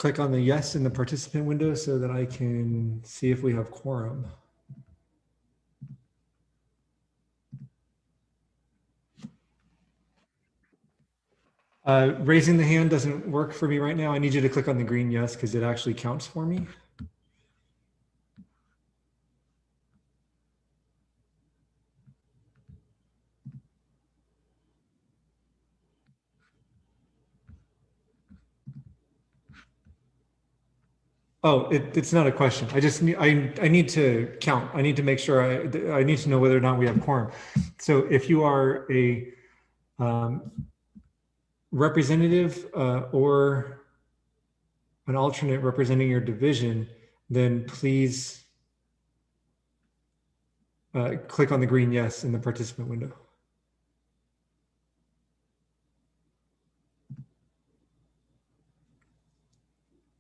click on the yes in the participant window so that I can see if we have quorum. Raising the hand doesn't work for me right now. I need you to click on the green yes because it actually counts for me. Oh, it's not a question. I just need, I need to count. I need to make sure I need to know whether or not we have quorum. So if you are a representative or an alternate representing your division, then please click on the green yes in the participant window.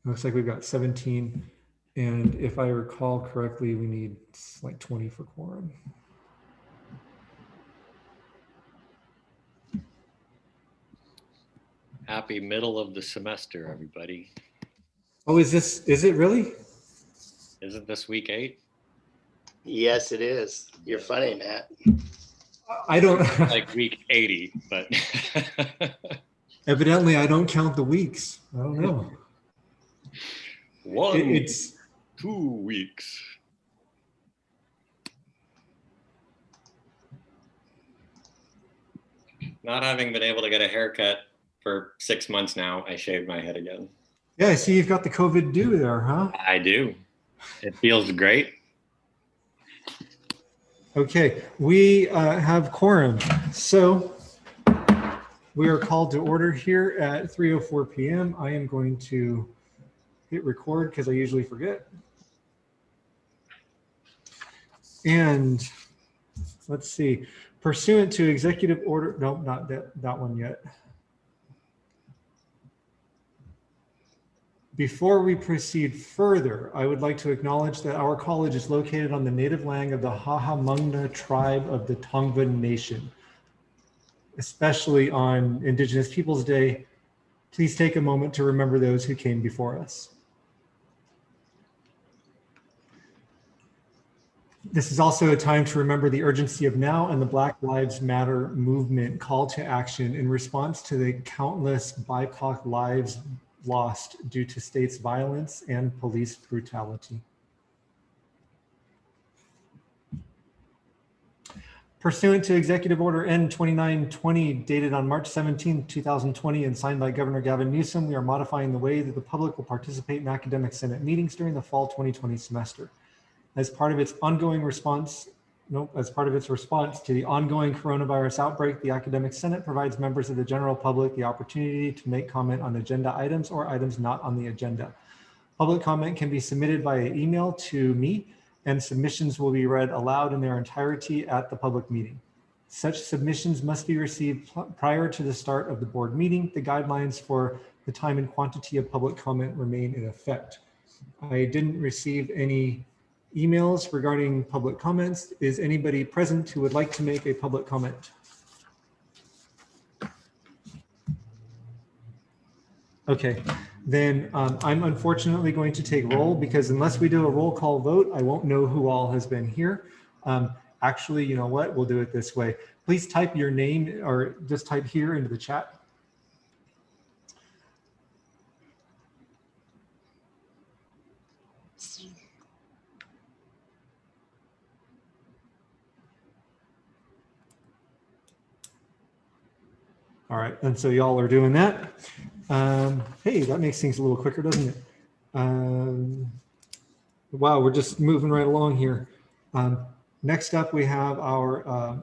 Looks like we've got 17. And if I recall correctly, we need like 20 for quorum. Happy middle of the semester, everybody. Oh, is it really? Isn't this week 8? Yes, it is. You're funny, Matt. I don't like week 80, but evidently I don't count the weeks. I don't know. It's 2 weeks. Not having been able to get a haircut for 6 months now, I shaved my head again. Yeah, I see you've got the COVID do there, huh? I do. It feels great. Okay, we have quorum. So we are called to order here at 3:04 p.m. I am going to hit record because I usually forget. And let's see, pursuant to executive order, no, not that one yet. Before we proceed further, I would like to acknowledge that our college is located on the native land of the Hahamungna tribe of the Tongva Nation. Especially on Indigenous Peoples Day, please take a moment to remember those who came before us. This is also a time to remember the urgency of now and the Black Lives Matter movement call to action in response to the countless BIPOC lives lost due to states' violence and police brutality. Pursuant to Executive Order N2920, dated on March 17, 2020, and signed by Governor Gavin Newsom, we are modifying the way that the public will participate in academic senate meetings during the fall 2020 semester. As part of its response to the ongoing coronavirus outbreak, the Academic Senate provides members of the general public the opportunity to make comment on agenda items or items not on the agenda. Public comment can be submitted via email to me, and submissions will be read aloud in their entirety at the public meeting. Such submissions must be received prior to the start of the board meeting. The guidelines for the time and quantity of public comment remain in effect. I didn't receive any emails regarding public comments. Is anybody present who would like to make a public comment? Okay, then I'm unfortunately going to take roll because unless we do a roll call vote, I won't know who all has been here. Actually, you know what? We'll do it this way. Please type your name or just type here into the chat. All right, and so y'all are doing that. Hey, that makes things a little quicker, doesn't it? Wow, we're just moving right along here. Next up, we have our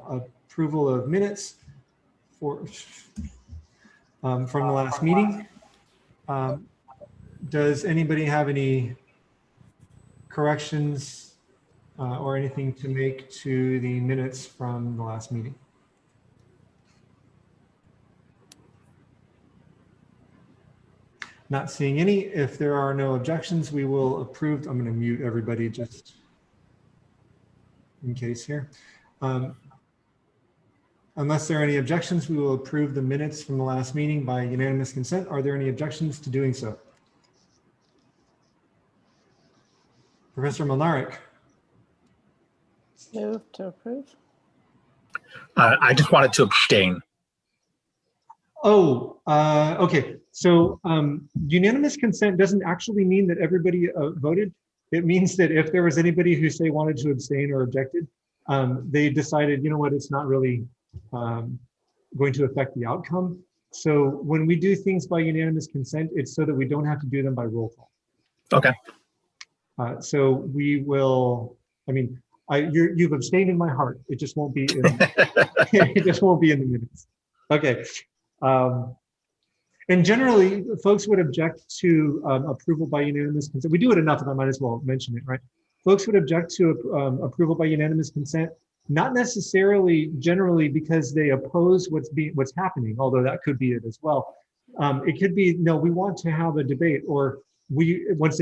approval of minutes from the last meeting. Does anybody have any corrections or anything to make to the minutes from the last meeting? Not seeing any. If there are no objections, we will approve. I'm going to mute everybody just in case here. Unless there are any objections, we will approve the minutes from the last meeting by unanimous consent. Are there any objections to doing so? Professor Milnarek. Move to approve. I just wanted to abstain. Oh, okay. So unanimous consent doesn't actually mean that everybody voted. It means that if there was anybody who say wanted to abstain or objected, they decided, you know what, it's not really going to affect the outcome. So when we do things by unanimous consent, it's so that we don't have to do them by roll call. Okay. So we will, I mean, you've abstained in my heart. It just won't be in, it just won't be in the minutes. Okay. And generally, folks would object to approval by unanimous consent. We do it enough that I might as well mention it, right? Folks would object to approval by unanimous consent, not necessarily generally because they oppose what's happening, although that could be it as well. It could be, no, we want to have a debate, or once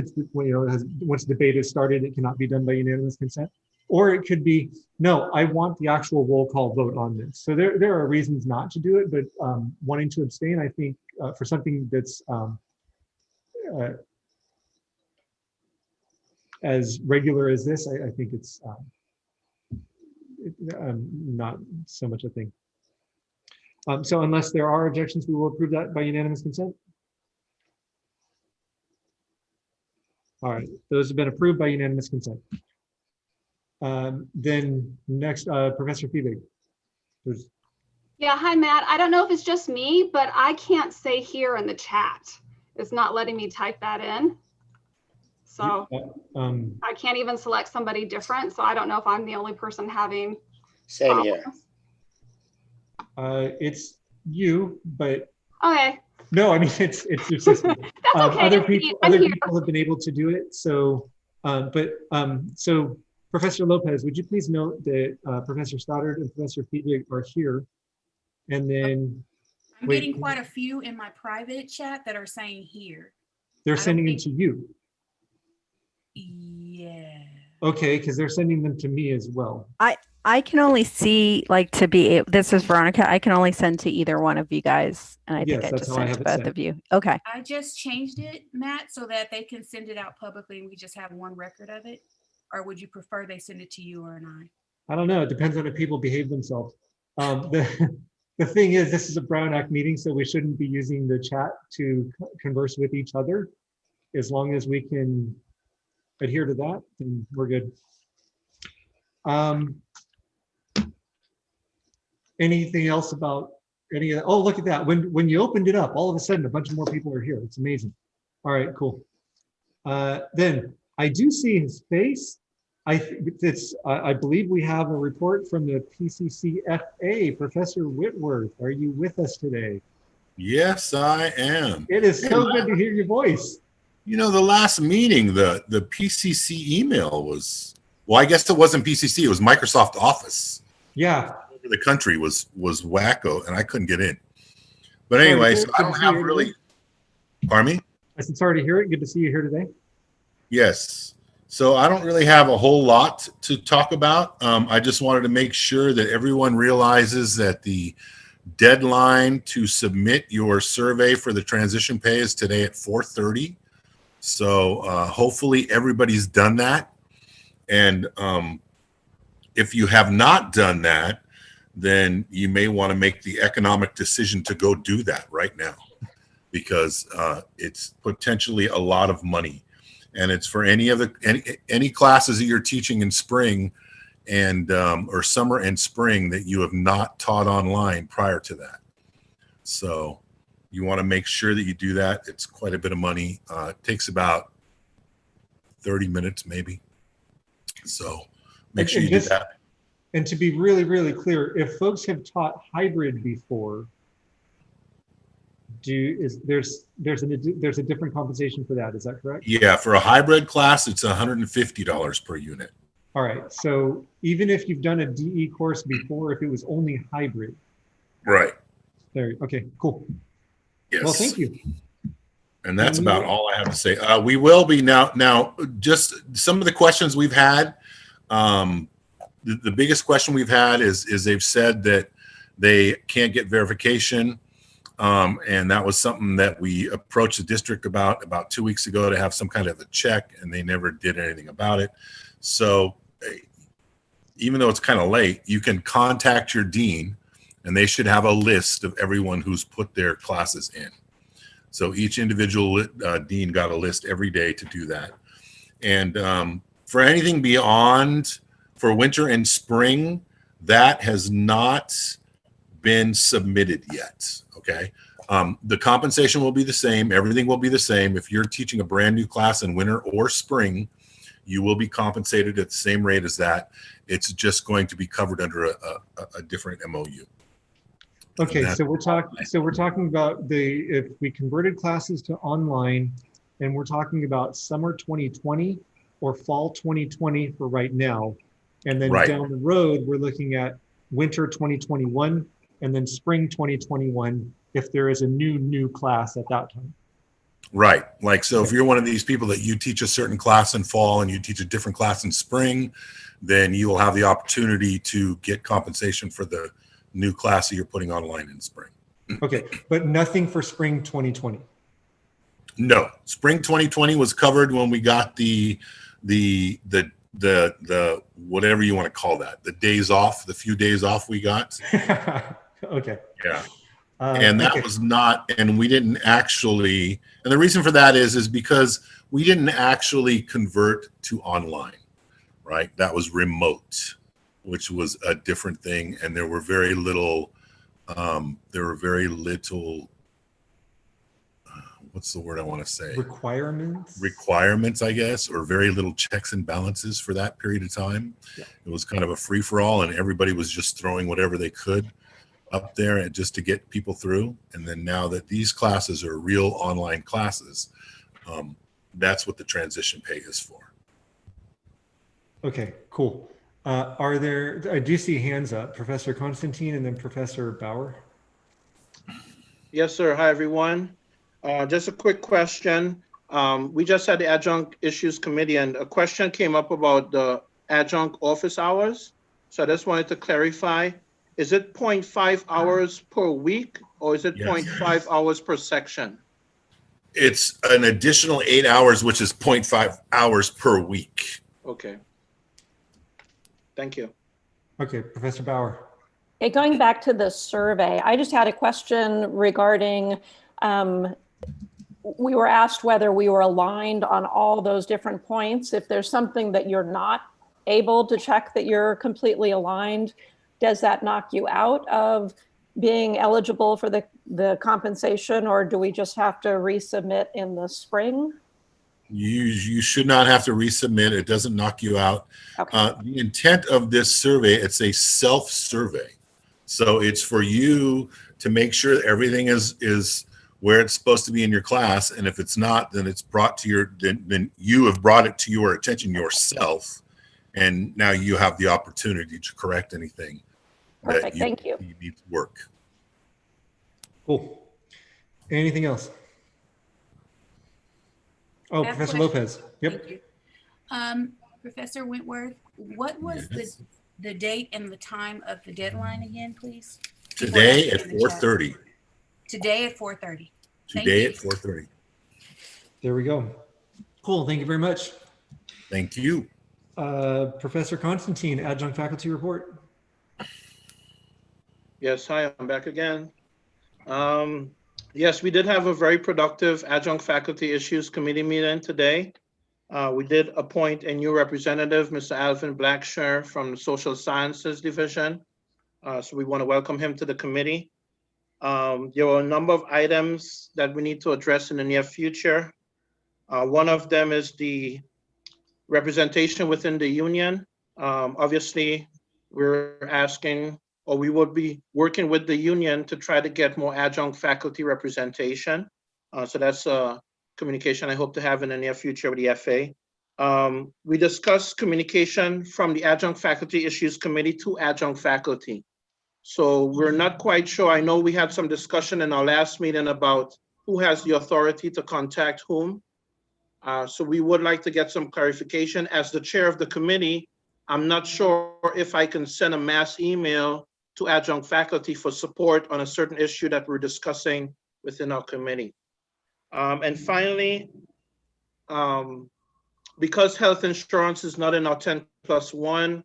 debate is started, it cannot be done by unanimous consent. Or it could be, no, I want the actual roll call vote on this. So there are reasons not to do it, but wanting to abstain, I think, for something that's as regular as this, I think it's not so much a thing. So unless there are objections, we will approve that by unanimous consent. All right, those have been approved by unanimous consent. Then next, Professor Fiebig. Yeah, hi, Matt. I don't know if it's just me, but I can't say here in the chat. It's not letting me type that in. So I can't even select somebody different. So I don't know if I'm the only person having Same here. It's you, but Okay. no, I mean it's your system. That's okay. Other people have been able to do it. So, so Professor Lopez, would you please note that Professor Stoddard and Professor Fiebig are here, and then I'm getting quite a few in my private chat that are saying here. They're sending them to you. Yeah. Okay, because they're sending them to me as well. I can only see this is Veronica. I can only send to either one of you guys, and I think I just sent to both of you. Okay. I just changed it, Matt, so that they can send it out publicly and we just have one record of it. Or would you prefer they send it to you or I? I don't know. It depends on if people behave themselves. The thing is, this is a Brown Act meeting, so we shouldn't be using the chat to converse with each other. As long as we can adhere to that, then we're good. Anything else about any of that? Oh, look at that. When you opened it up, all of a sudden, a bunch more people are here. It's amazing. All right, cool. Then I do see his face. I believe we have a report from the PCCFA. Professor Whitworth, are you with us today? Yes, I am. It is so good to hear your voice. You know, the last meeting, the PCC email was, well, I guess it wasn't PCC, it was Microsoft Office. Yeah. Over the country was wacko, and I couldn't get in. But anyway, so I don't have really, pardon me? I said, sorry to hear it. Good to see you here today. Yes. So I don't really have a whole lot to talk about. I just wanted to make sure that everyone realizes that the deadline to submit your survey for the transition pay is today at 4:30. So hopefully everybody's done that. And if you have not done that, then you may want to make the economic decision to go do that right now, because it's potentially a lot of money. And it's for any classes that you're teaching in spring and or summer and spring that you have not taught online prior to that. So you want to make sure that you do that. It's quite a bit of money. It takes about 30 minutes maybe. So make sure you do that. And to be really, really clear, if folks have taught hybrid before, there's a different compensation for that. Is that correct? Yeah, for a hybrid class, it's $150 per unit. All right. So even if you've done a DE course before, if it was only hybrid. Right. There. Okay, cool. Yes. Well, thank you. And that's about all I have to say. We will be now just some of the questions we've had. The biggest question we've had is they've said that they can't get verification. And that was something that we approached the district about 2 weeks ago to have some kind of a check, and they never did anything about it. So even though it's kind of late, you can contact your dean, and they should have a list of everyone who's put their classes in. So each individual dean got a list every day to do that. And for anything beyond, for winter and spring, that has not been submitted yet, okay? The compensation will be the same. Everything will be the same. If you're teaching a brand new class in winter or spring, you will be compensated at the same rate as that. It's just going to be covered under a different MOU. Okay, so we're talking about if we converted classes to online, and we're talking about summer 2020 or fall 2020 for right now. And then down the road, we're looking at winter 2021 and then spring 2021 if there is a new class at that time. Right. Like, so if you're one of these people that you teach a certain class in fall and you teach a different class in spring, then you will have the opportunity to get compensation for the new class that you're putting online in spring. Okay, but nothing for spring 2020. No, spring 2020 was covered when we got the whatever you want to call that, the days off, the few days off we got. Okay. Yeah. And that was not, and we didn't actually, and the reason for that is because we didn't actually convert to online, right? That was remote, which was a different thing. And there were very little, what's the word I want to say? Requirements, I guess, or very little checks and balances for that period of time. Yeah. It was kind of a free for all, and everybody was just throwing whatever they could up there and just to get people through. And then now that these classes are real online classes, that's what the transition pay is for. Okay, cool. I do see hands up, Professor Constantine and then Professor Bauer. Yes, sir. Hi, everyone. Just a quick question. We just had the Adjunct Issues Committee, and a question came up about the adjunct office hours. So I just wanted to clarify, is it 0.5 hours per week, or is it 0.5 hours per section? It's an additional 8 hours, which is 0.5 hours per week. Okay. Thank you. Okay, Professor Bauer. Okay, going back to the survey, I just had a question regarding, we were asked whether we were aligned on all those different points. If there's something that you're not able to check that you're completely aligned, does that knock you out of being eligible for the compensation, or do we just have to resubmit in the spring? You should not have to resubmit. It doesn't knock you out. Okay. The intent of this survey, it's a self-survey. So it's for you to make sure that everything is where it's supposed to be in your class. And if it's not, then it's brought to then you have brought it to your attention yourself. And now you have the opportunity to correct anything. Perfect. Thank you. You need to work. Cool. Anything else? Oh, Professor Lopez. Yep. Thank you. Professor Wentworth, what was the date and the time of the deadline again, please? Today at 4:30. Today at 4:30. Today at 4:30. There we go. Cool. Thank you very much. Thank you. Professor Constantine, Adjunct Faculty Report. Yes, hi, I'm back again. Yes, we did have a very productive Adjunct Faculty Issues Committee meeting today. We did appoint a new representative, Mr. Alvin Blacksher from the Social Sciences Division. So we want to welcome him to the committee. There were a number of items that we need to address in the near future. One of them is the representation within the union. Obviously, we're asking, or we would be working with the union to try to get more adjunct faculty representation. So that's a communication I hope to have in the near future with the FA. We discussed communication from the Adjunct Faculty Issues Committee to adjunct faculty. So we're not quite sure. I know we had some discussion in our last meeting about who has the authority to contact whom. So we would like to get some clarification. As the chair of the committee, I'm not sure if I can send a mass email to adjunct faculty for support on a certain issue that we're discussing within our committee. And finally, because health insurance is not in our 10+1,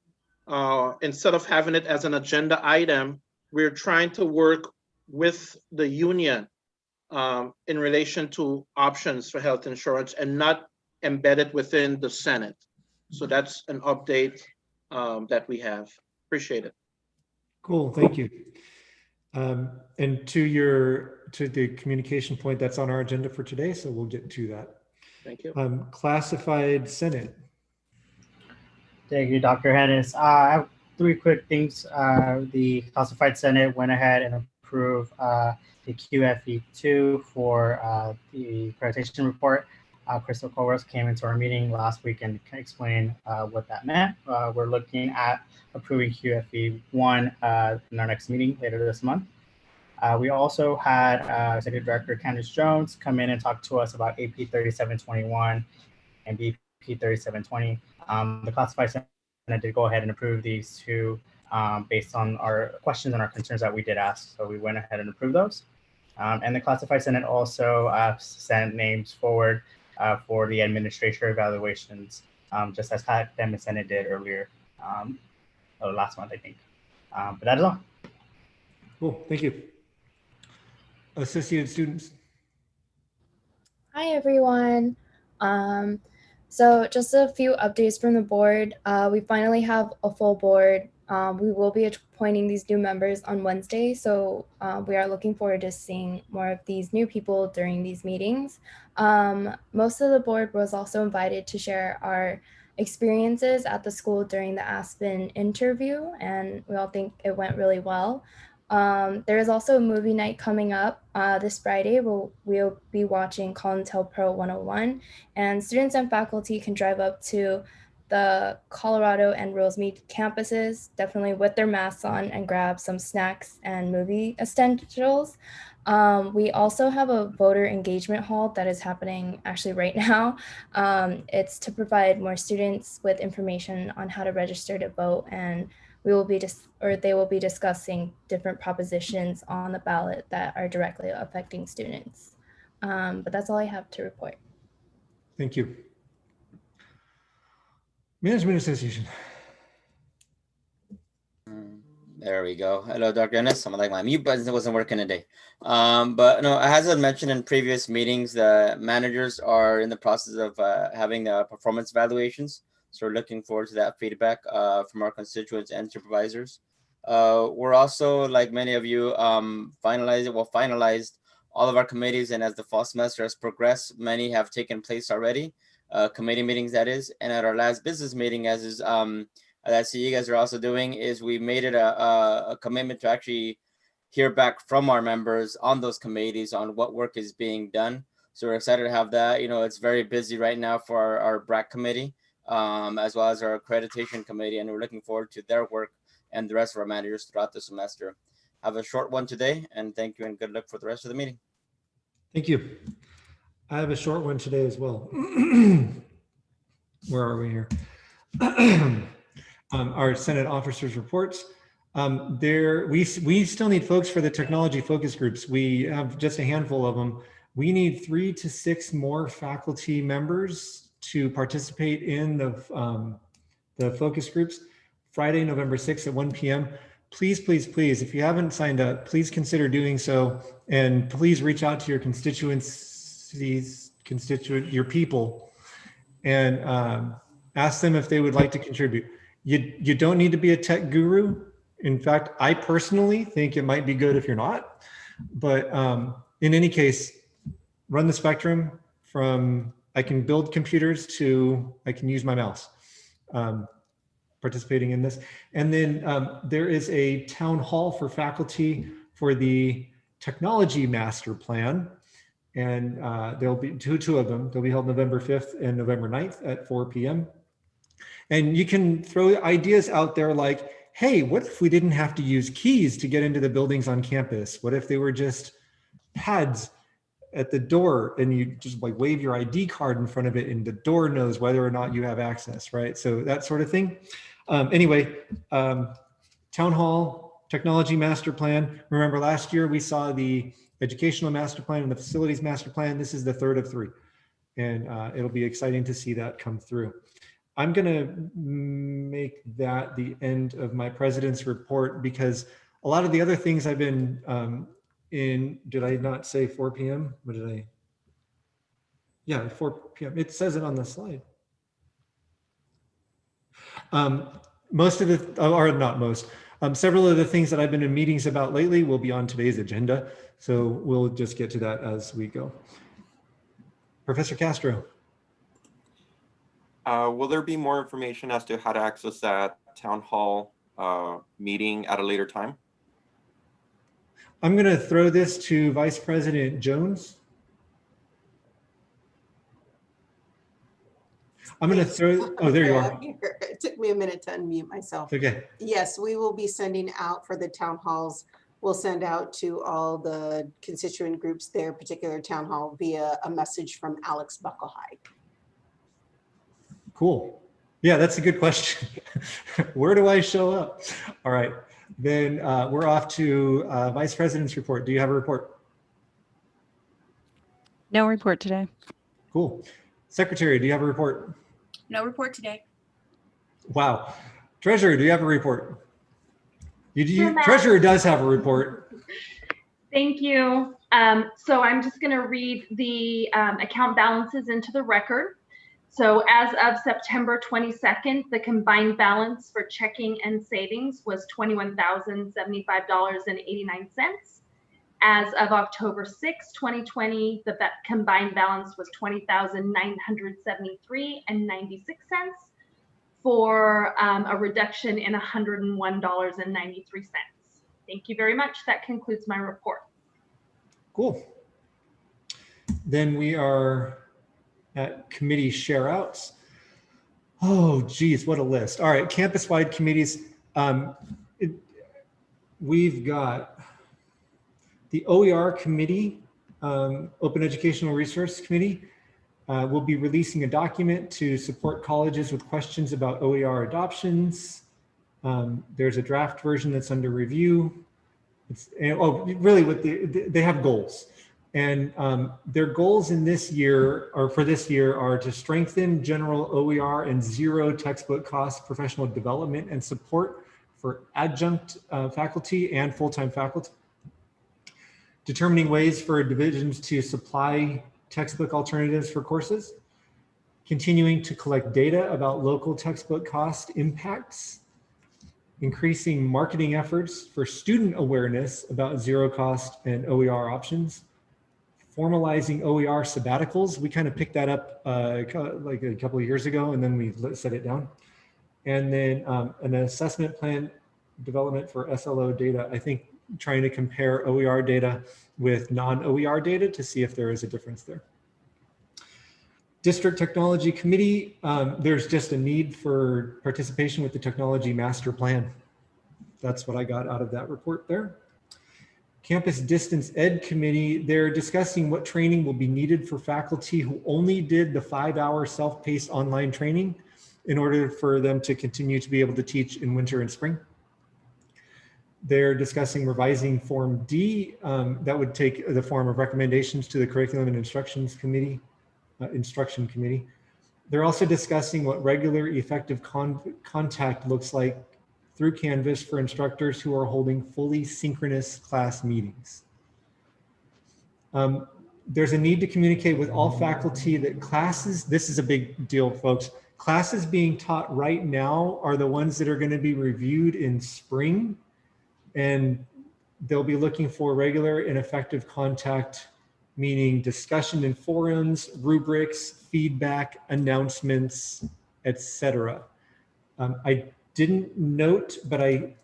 instead of having it as an agenda item, we're trying to work with the union in relation to options for health insurance and not embedded within the Senate. So that's an update that we have. Appreciate it. Cool, thank you. And to the communication point, that's on our agenda for today, so we'll get to that. Thank you. Classified Senate. Thank you, Dr. Hennis. I have three quick things. The Classified Senate went ahead and approved the QFE2 for the accreditation report. Crystal Koros came into our meeting last week and explained what that meant. We're looking at approving QFE1 in our next meeting later this month. We also had Executive Director Candace Jones come in and talk to us about AP 3721 and BP 3720. The Classified Senate did go ahead and approve these two based on our questions and our concerns that we did ask. So we went ahead and approved those. And the Classified Senate also sent names forward for the administrator evaluations, just as Academic Senate did earlier, last month, I think. But that is all. Cool, thank you. Associated students. Hi, everyone. So just a few updates from the board. We finally have a full board. We will be appointing these new members on Wednesday, so we are looking forward to seeing more of these new people during these meetings. Most of the board was also invited to share our experiences at the school during the Aspen interview, and we all think it went really well. There is also a movie night coming up this Friday. We'll be watching Call and Tell Pro 101, and students and faculty can drive up to the Colorado and Rosemead campuses, definitely with their masks on, and grab some snacks and movie essentials. We also have a voter engagement hall that is happening actually right now. It's to provide more students with information on how to register to vote, and they will be discussing different propositions on the ballot that are directly affecting students. But that's all I have to report. Thank you. Management Association. There we go. Hello, Dr. Ennis. I'm like, my mute button wasn't working today. But no, as I mentioned in previous meetings, the managers are in the process of having performance evaluations. So we're looking forward to that feedback from our constituents and supervisors. We're also, like many of you, finalized all of our committees, and as the fall semester has progressed, many have taken place already. Committee meetings, that is, and at our last business meeting, as I see you guys are also doing, is we made it a commitment to actually hear back from our members on those committees on what work is being done. So we're excited to have that. You know, it's very busy right now for our BRAC committee, as well as our accreditation committee, and we're looking forward to their work and the rest of our managers throughout the semester. Have a short one today, and thank you and good luck for the rest of the meeting. Thank you. I have a short one today as well. Where are we here? Our Senate officers reports. We still need folks for the technology focus groups. We have just a handful of them. We need 3 to 6 more faculty members to participate in the focus groups Friday, November 6th at 1 p.m. Please, please, please, if you haven't signed up, please consider doing so. And please reach out to your your people, and ask them if they would like to contribute. You don't need to be a tech guru. In fact, I personally think it might be good if you're not. But in any case, run the spectrum from I can build computers to I can use my mouse. Participating in this. And then there is a town hall for faculty for the technology master plan. And there'll be two of them. They'll be held November 5th and November 9th at 4 p.m. And you can throw ideas out there like, hey, what if we didn't have to use keys to get into the buildings on campus? What if they were just pads at the door and you just like wave your ID card in front of it and the door knows whether or not you have access, right? So that sort of thing. Anyway, town hall Technology master plan. Remember last year we saw the educational master plan and the facilities master plan. This is the third of 3. And it'll be exciting to see that come through. I'm going to make that the end of my president's report because a lot of the other things I've been did I not say 4 p.m.? What did I? Yeah, 4 p.m. It says it on the slide. Most of the, or not most, several of the things that I've been in meetings about lately will be on today's agenda. So we'll just get to that as we go. Professor Castro. Will there be more information as to how to access that town hall meeting at a later time? I'm going to throw this to Vice President Jones. I'm going to throw, oh, there you are. It took me a minute to unmute myself. Okay. Yes, we will be sending out for the town halls. We'll send out to all the constituent groups their particular town hall via a message from Alex Buckelhide. Cool. Yeah, that's a good question. Where do I show up? All right, then we're off to Vice President's report. Do you have a report? No report today. Cool. Secretary, do you have a report? No report today. Wow. Treasurer, do you have a report? Sure, Treasurer does have a report. Thank you. So I'm just going to read the account balances into the record. So as of September 22nd, the combined balance for checking and savings was $21,075.89. As of October 6, 2020, the combined balance was $20,973.96 for a reduction in $101.93. Thank you very much. That concludes my report. Cool. Then we are at committee share outs. Oh, geez, what a list. All right, campus-wide committees. We've got the OER committee, Open Educational Resource Committee, will be releasing a document to support colleges with questions about OER adoptions. There's a draft version that's under review. Really, they have goals. And their goals in this year, or for this year, are to strengthen general OER and zero textbook cost professional development and support for adjunct faculty and full-time faculty. Determining ways for divisions to supply textbook alternatives for courses. Continuing to collect data about local textbook cost impacts. Increasing marketing efforts for student awareness about zero cost and OER options. Formalizing OER sabbaticals. We kind of picked that up like a couple of years ago, and then we set it down. And then an assessment plan development for SLO data. I think trying to compare OER data with non-OER data to see if there is a difference there. District Technology Committee, there's just a need for participation with the Technology Master Plan. That's what I got out of that report there. Campus Distance Ed Committee, they're discussing what training will be needed for faculty who only did the 5-hour self-paced online training in order for them to continue to be able to teach in winter and spring. They're discussing revising Form D that would take the form of recommendations to the Curriculum and Instruction Committee. They're also discussing what regular effective contact looks like through Canvas for instructors who are holding fully synchronous class meetings. There's a need to communicate with all faculty that classes, this is a big deal, folks, classes being taught right now are the ones that are going to be reviewed in spring, and they'll be looking for regular and effective contact, meaning discussion in forums, rubrics, feedback, announcements, etc. I didn't note, but I'm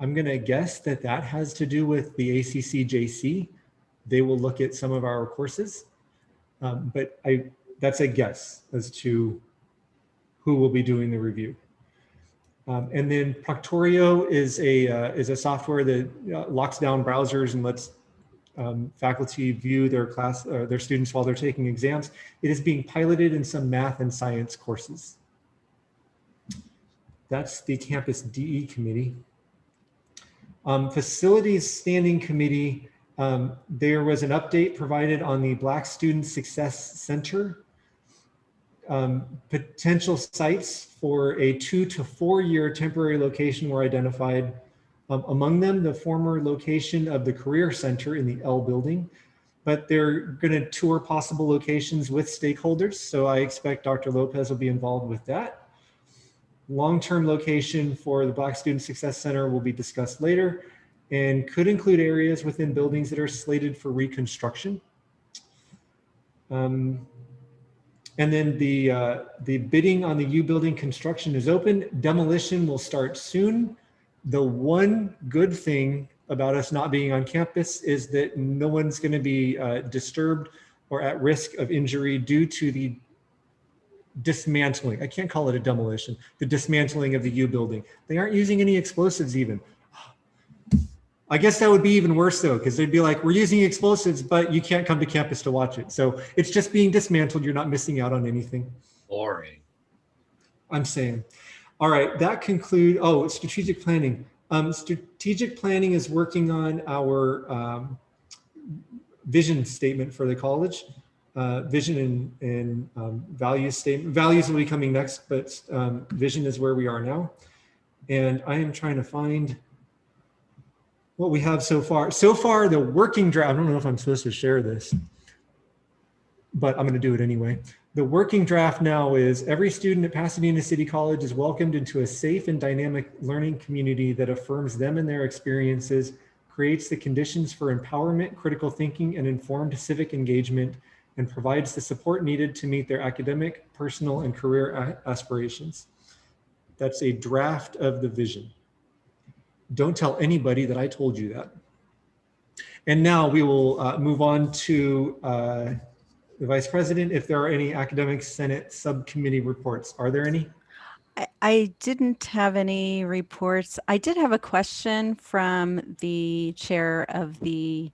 going to guess that that has to do with the ACCJC. They will look at some of our courses, but that's a guess as to who will be doing the review. And then Proctorio is a software that locks down browsers and lets faculty view their students while they're taking exams. It is being piloted in some math and science courses. That's the Campus DE Committee. Facilities Standing Committee, there was an update provided on the Black Student Success Center. Potential sites for a 2 to 4 year temporary location were identified. Among them, the former location of the Career Center in the L building, but they're going to tour possible locations with stakeholders. So I expect Dr. Lopez will be involved with that. Long-term location for the Black Student Success Center will be discussed later and could include areas within buildings that are slated for reconstruction. And then the bidding on the U building construction is open. Demolition will start soon. The one good thing about us not being on campus is that no one's going to be disturbed or at risk of injury due to the dismantling. I can't call it a demolition, the dismantling of the U building. They aren't using any explosives even. I guess that would be even worse though, because they'd be like, we're using explosives, but you can't come to campus to watch it. So it's just being dismantled. You're not missing out on anything. Boring. I'm saying. All right, that concludes, strategic planning. Strategic planning is working on our vision statement for the college. Vision and values statement. Values will be coming next, but vision is where we are now. And I am trying to find what we have so far. So far, the working draft, I don't know if I'm supposed to share this, but I'm going to do it anyway. The working draft now is every student at Pasadena City College is welcomed into a safe and dynamic learning community that affirms them and their experiences, creates the conditions for empowerment, critical thinking, and informed civic engagement, and provides the support needed to meet their academic, personal, and career aspirations. That's a draft of the vision. Don't tell anybody that I told you that. And now we will move on to the Vice President. If there are any Academic Senate subcommittee reports, are there any? I didn't have any reports. I did have a question from the chair of the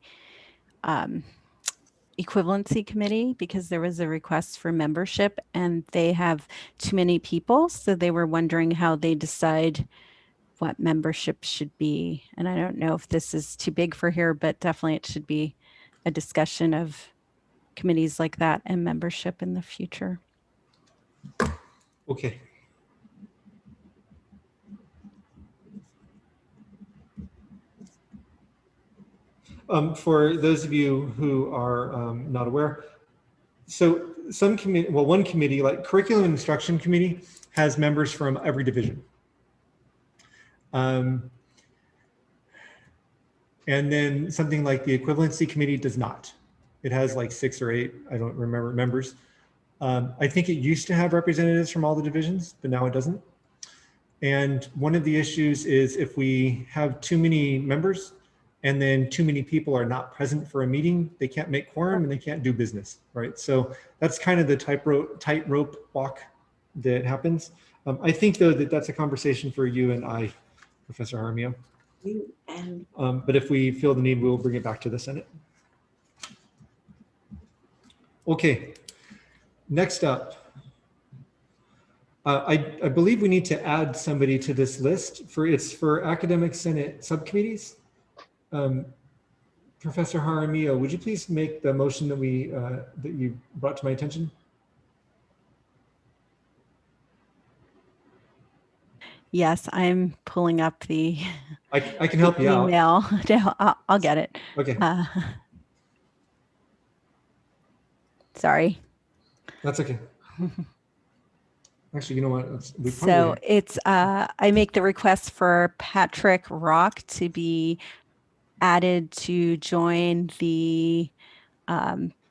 equivalency committee because there was a request for membership and they have too many people. So they were wondering how they decide what membership should be. And I don't know if this is too big for here, but definitely it should be a discussion of committees like that and membership in the future. Okay. For those of you who are not aware, so some committee, well, one committee like Curriculum and Instruction Committee has members from every division. And then something like the Equivalency Committee does not. It has like 6 or 8, I don't remember, members. I think it used to have representatives from all the divisions, but now it doesn't. And one of the issues is if we have too many members and then too many people are not present for a meeting, they can't make quorum and they can't do business, right? So that's kind of the tightrope walk that happens. I think though that that's a conversation for you and I, Professor Jaramillo. But if we feel the need, we'll bring it back to the Senate. Okay, next up. I believe we need to add somebody to this list it's for Academic Senate subcommittees. Professor Jaramillo, would you please make the motion that that you brought to my attention? Yes, I'm pulling up the I can help you out. Email. I'll get it. Okay. Sorry. That's okay. Actually, you know what? So it's, I make the request for Patrick Rock to be added to join the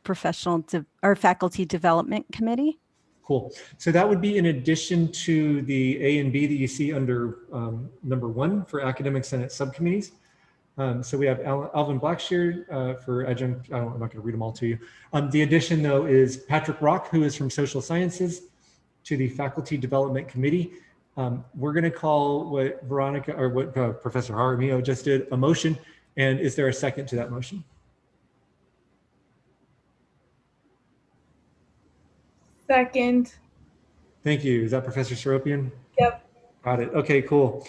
professional or faculty development committee. Cool. So that would be in addition to the A and B that you see under number 1 for Academic Senate subcommittees. So we have Alvin Blackshear for adjunct. I'm not going to read them all to you. The addition though is Patrick Rock, who is from Social Sciences, to the Faculty Development Committee. We're going to call what Veronica or what Professor Jaramillo just did a motion. And is there a second to that motion? Second. Thank you. Is that Professor Seropian? Yep. Got it. Okay, cool.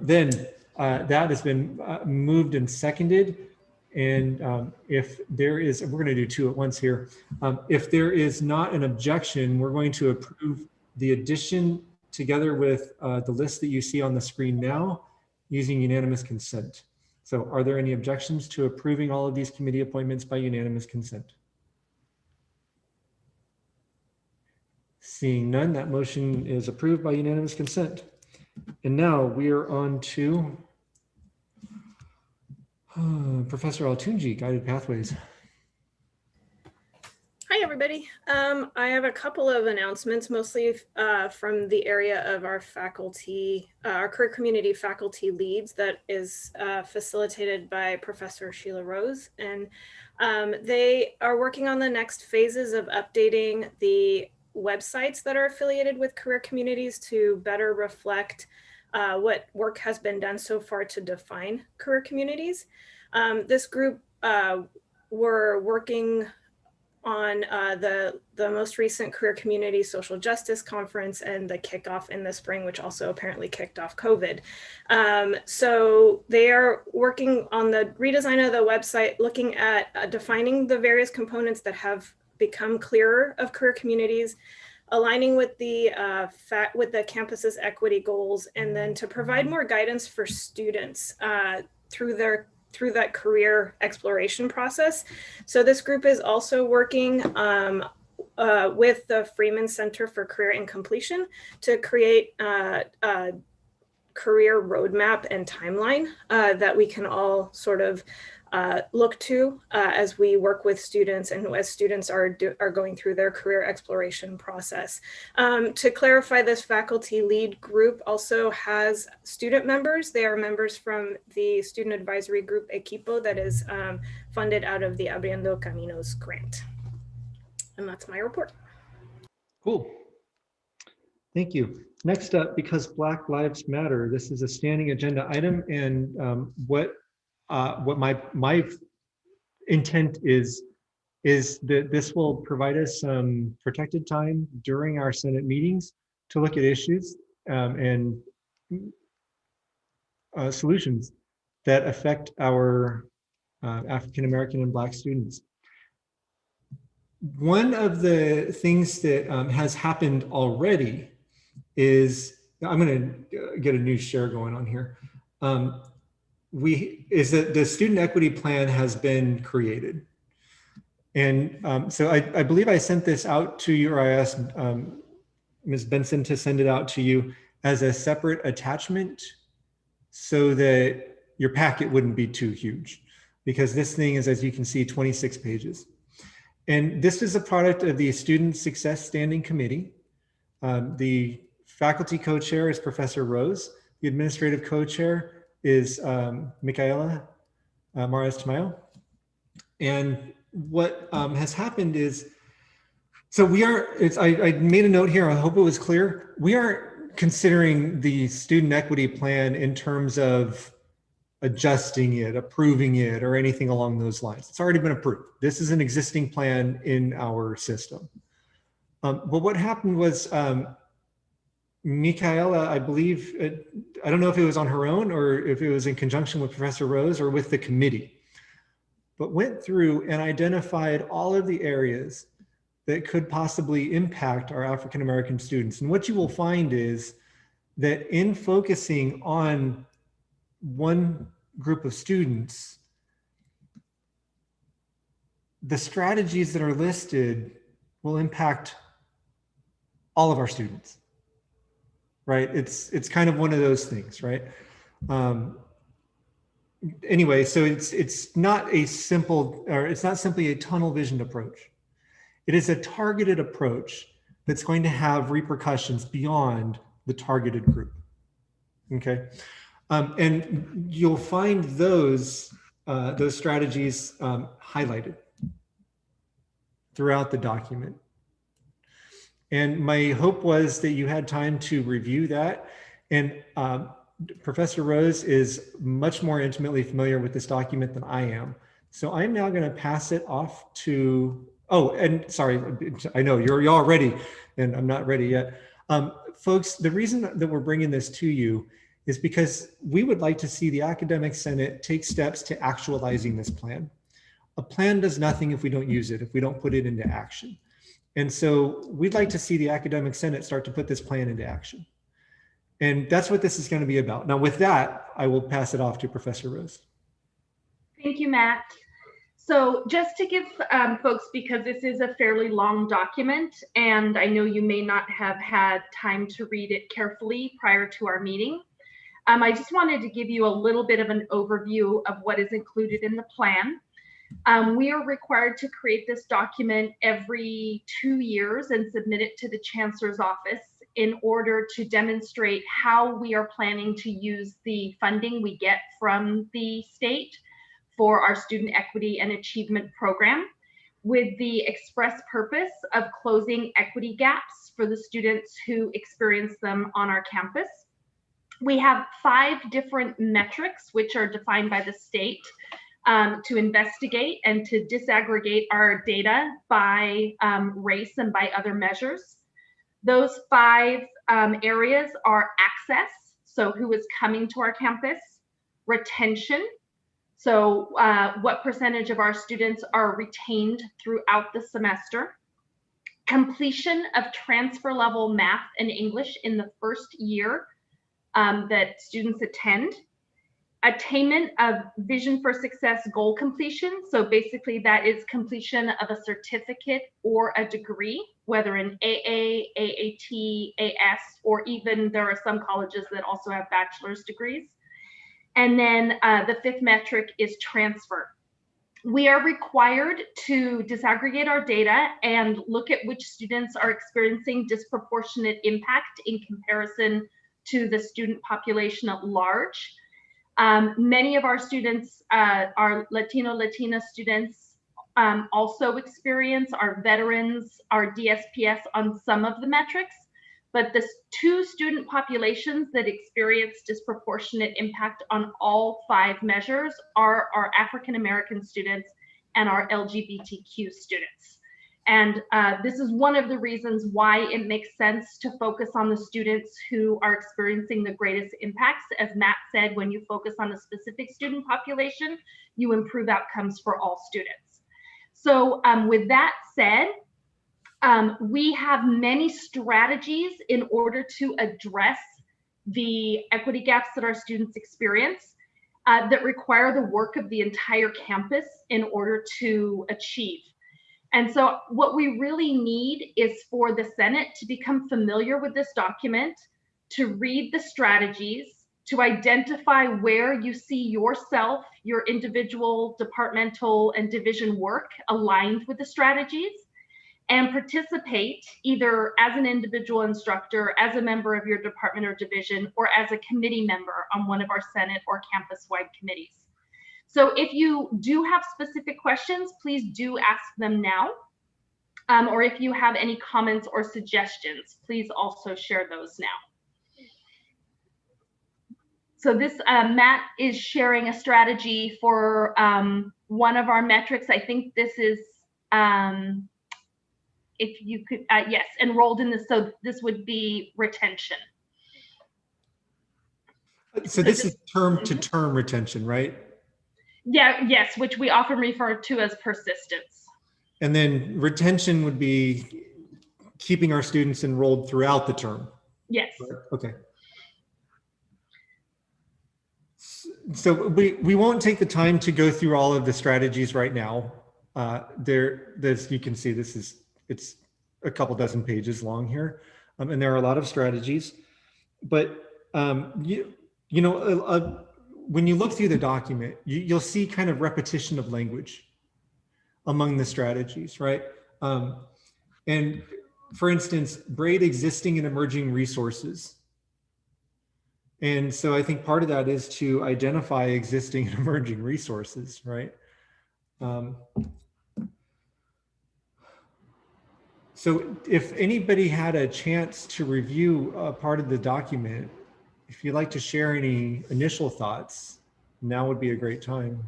Then That has been moved and seconded. And if there is, we're going to do two at once here. If there is not an objection, we're going to approve the addition together with the list that you see on the screen now using unanimous consent. So are there any objections to approving all of these committee appointments by unanimous consent? Seeing none, that motion is approved by unanimous consent. And now we are on to Professor Altunji, Guided Pathways. Hi, everybody. I have a couple of announcements, mostly from the area of our faculty, our career community faculty leads that is facilitated by Professor Sheila Rose. And they are working on the next phases of updating the websites that are affiliated with career communities to better reflect what work has been done so far to define career communities. This group were working on the most recent Career Community Social Justice Conference and the kickoff in the spring, which also apparently kicked off COVID. So they are working on the redesign of the website, looking at defining the various components that have become clearer of career communities, aligning with the campus's equity goals, and then to provide more guidance for students through that career exploration process. So this group is also working with the Freeman Center for Career and Completion to create a career roadmap and timeline that we can all sort of look to as we work with students and as students are going through their career exploration process. To clarify, this faculty lead group also has student members. They are members from the student advisory group Equipo that is funded out of the Abriendo Caminos grant. And that's my report. Cool. Thank you. Next up, because Black Lives Matter, this is a standing agenda item, and what my intent is that this will provide us some protected time during our Senate meetings to look at issues and solutions that affect our African American and Black students. One of the things that has happened already is, I'm going to get a new share going on here. Is that the student equity plan has been created. And so I believe I sent this out to you, or I asked Ms. Benson to send it out to you as a separate attachment so that your packet wouldn't be too huge, because this thing is, as you can see, 26 pages. And this is a product of the Student Success Standing Committee. The faculty co-chair is Professor Rose. The administrative co-chair is Micaela Mares Tamayo. And what has happened is, so we are, I made a note here, I hope it was clear. We aren't considering the student equity plan in terms of adjusting it, approving it, or anything along those lines. It's already been approved. This is an existing plan in our system. But what happened was, Micaela, I believe, I don't know if it was on her own or if it was in conjunction with Professor Rose or with the committee, but went through and identified all of the areas that could possibly impact our African American students. And what you will find is that in focusing on one group of students, the strategies that are listed will impact all of our students, right? It's kind of one of those things, right? Anyway, so it's not a simple, or it's not simply a tunnel vision approach. It is a targeted approach that's going to have repercussions beyond the targeted group, okay? And you'll find those strategies highlighted throughout the document. And my hope was that you had time to review that. And Professor Rose is much more intimately familiar with this document than I am. So I'm now going to pass it off to, oh, and sorry, I know you're all ready and I'm not ready yet. Folks, the reason that we're bringing this to you is because we would like to see the Academic Senate take steps to actualizing this plan. A plan does nothing if we don't use it, if we don't put it into action. And so we'd like to see the Academic Senate start to put this plan into action. And that's what this is going to be about. Now, with that, I will pass it off to Professor Rose. Thank you, Matt. So just to give folks, because this is a fairly long document, and I know you may not have had time to read it carefully prior to our meeting, I just wanted to give you a little bit of an overview of what is included in the plan. We are required to create this document every 2 years and submit it to the Chancellor's office in order to demonstrate how we are planning to use the funding we get from the state for our Student Equity and Achievement Program, with the express purpose of closing equity gaps for the students who experience them on our campus. We have 5 different metrics which are defined by the state to investigate and to disaggregate our data by race and by other measures. Those 5 areas are access, so who is coming to our campus; retention, so what percentage of our students are retained throughout the semester; completion of transfer level math and English in the first year that students attend; attainment of Vision for Success goal completion. So basically that is completion of a certificate or a degree, whether in AA, AAT, AS, or even there are some colleges that also have bachelor's degrees. And then the 5th metric is transfer. We are required to disaggregate our data and look at which students are experiencing disproportionate impact in comparison to the student population at large. Many of our students are Latina students, also experience, our veterans, our DSPS on some of the metrics, but the 2 student populations that experience disproportionate impact on all 5 measures are our African American students and our LGBTQ students. And this is one of the reasons why it makes sense to focus on the students who are experiencing the greatest impacts. As Matt said, when you focus on a specific student population, you improve outcomes for all students. So with that said, we have many strategies in order to address the equity gaps that our students experience that require the work of the entire campus in order to achieve. And so what we really need is for the Senate to become familiar with this document, to read the strategies, to identify where you see yourself, your individual, departmental, and division work aligned with the strategies, and participate either as an individual instructor, as a member of your department or division, or as a committee member on one of our Senate or campus-wide committees. So if you do have specific questions, please do ask them now. Or if you have any comments or suggestions, please also share those now. So this, Matt is sharing a strategy for one of our metrics. I think this is, if you could, yes, enrolled in this. So this would be retention. So this is term to term retention, right? Yeah, yes, which we often refer to as persistence. And then retention would be keeping our students enrolled throughout the term. Yes. Okay. So we won't take the time to go through all of the strategies right now. There's, you can see it's a couple dozen pages long here. And there are a lot of strategies, but you know, when you look through the document, you'll see kind of repetition of language among the strategies, right? And for instance, braid existing and emerging resources. And so I think part of that is to identify existing and emerging resources, right? So if anybody had a chance to review part of the document, if you'd like to share any initial thoughts, now would be a great time.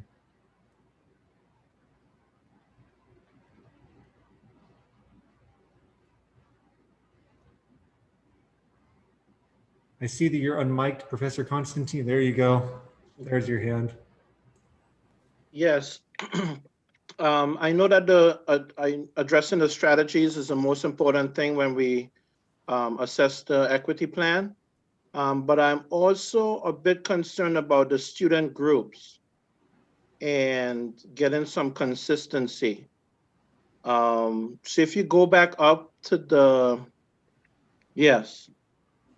I see that you're unmiked, Professor Constantine. There you go. There's your hand. Yes. I know that addressing the strategies is the most important thing when we assess the equity plan. But I'm also a bit concerned about the student groups and getting some consistency. So if you go back up to the, yes.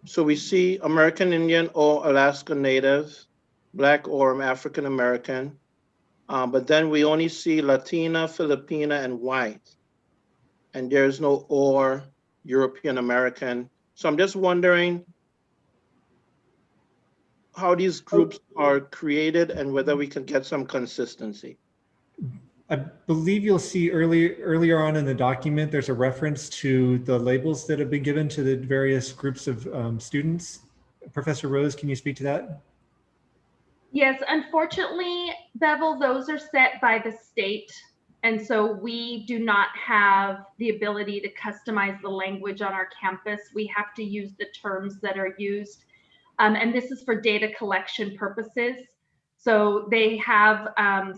So we see American Indian or Alaska Native, Black or African American, but then we only see Latina, Filipina, and white. And there's no or European American. So I'm just wondering how these groups are created and whether we can get some consistency. I believe you'll see earlier on in the document, there's a reference to the labels that have been given to the various groups of students. Professor Rose, can you speak to that? Yes, unfortunately, Bevel, those are set by the state. And so we do not have the ability to customize the language on our campus. We have to use the terms that are used. And this is for data collection purposes. So they have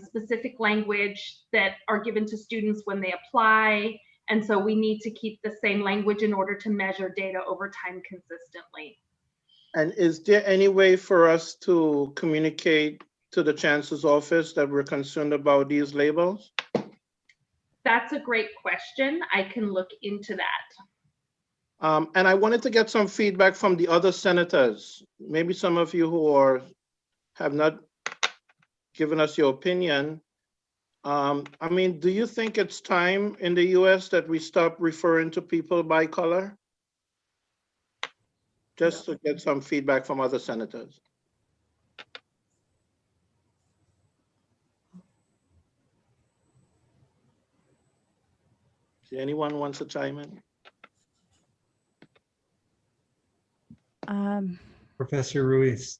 specific language that are given to students when they apply. And so we need to keep the same language in order to measure data over time consistently. And is there any way for us to communicate to the Chancellor's office that we're concerned about these labels? That's a great question. I can look into that. And I wanted to get some feedback from the other senators. Maybe some of you who have not given us your opinion. I mean, do you think it's time in the US that we stop referring to people by color? Just to get some feedback from other senators. Do anyone wants to chime in? Professor Ruiz.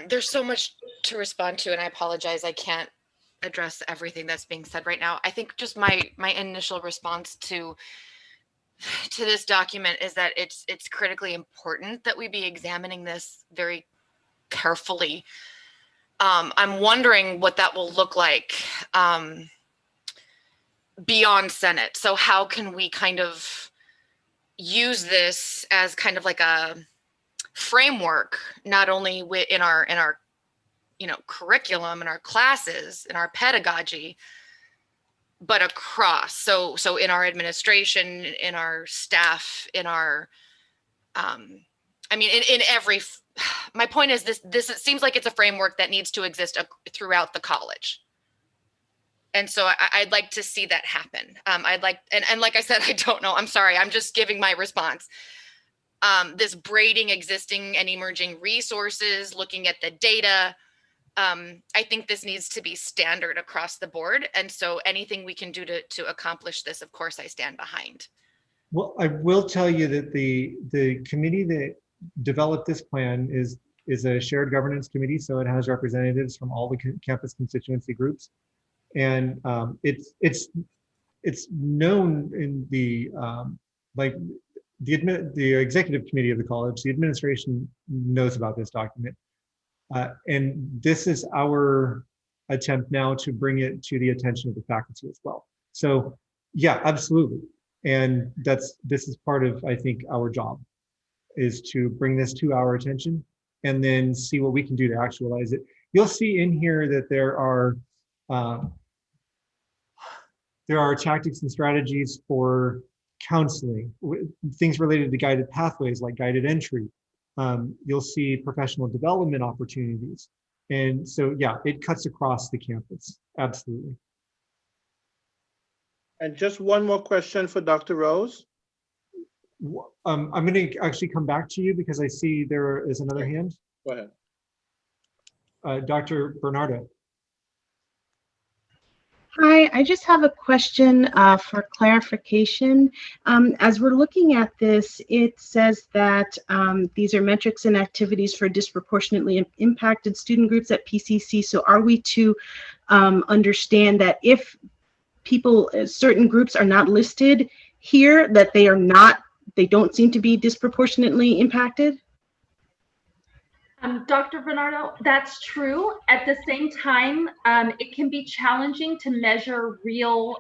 There's so much to respond to, and I apologize, I can't address everything that's being said right now. I think just my initial response to this document is that it's critically important that we be examining this very carefully. I'm wondering what that will look like beyond Senate. So how can we kind of use this as kind of like a framework, not only in our curriculum, in our classes, in our pedagogy, but across. So in our administration, in our staff, in our, in every. My point is this it seems like it's a framework that needs to exist throughout the college. And so I'd like to see that happen. I'd like, and like I said, I don't know, I'm sorry, I'm just giving my response. This braiding existing and emerging resources, looking at the data, I think this needs to be standard across the board. And so anything we can do to accomplish this, of course, I stand behind. Well, I will tell you that the committee that developed this plan is a shared governance committee. So it has representatives from all the campus constituency groups. And it's known in the the executive committee of the college, the administration knows about this document. And this is our attempt now to bring it to the attention of the faculty as well. So yeah, absolutely. And this is part of, I think, our job is to bring this to our attention and then see what we can do to actualize it. You'll see in here that there are tactics and strategies for counseling, things related to guided pathways like guided entry. You'll see professional development opportunities. And so, yeah, it cuts across the campus, absolutely. And just one more question for Dr. Rose. I'm going to actually come back to you because I see there is another hand. Go ahead. Dr. Bernardo. Hi, I just have a question for clarification. As we're looking at this, it says that these are metrics and activities for disproportionately impacted student groups at PCC. So are we to understand that if certain groups are not listed here, that they are not they don't seem to be disproportionately impacted? Dr. Bernardo, that's true. At the same time, it can be challenging to measure real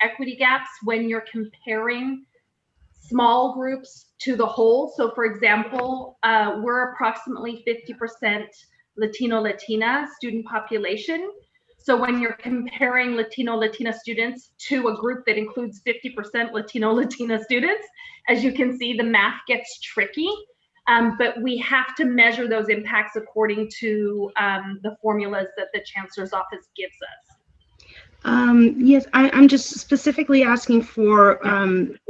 equity gaps when you're comparing small groups to the whole. So for example, we're approximately 50% Latino Latina student population. So when you're comparing Latino Latina students to a group that includes 50% Latino Latina students, as you can see, the math gets tricky. But we have to measure those impacts according to the formulas that the Chancellor's Office gives us. Yes, I'm just specifically asking for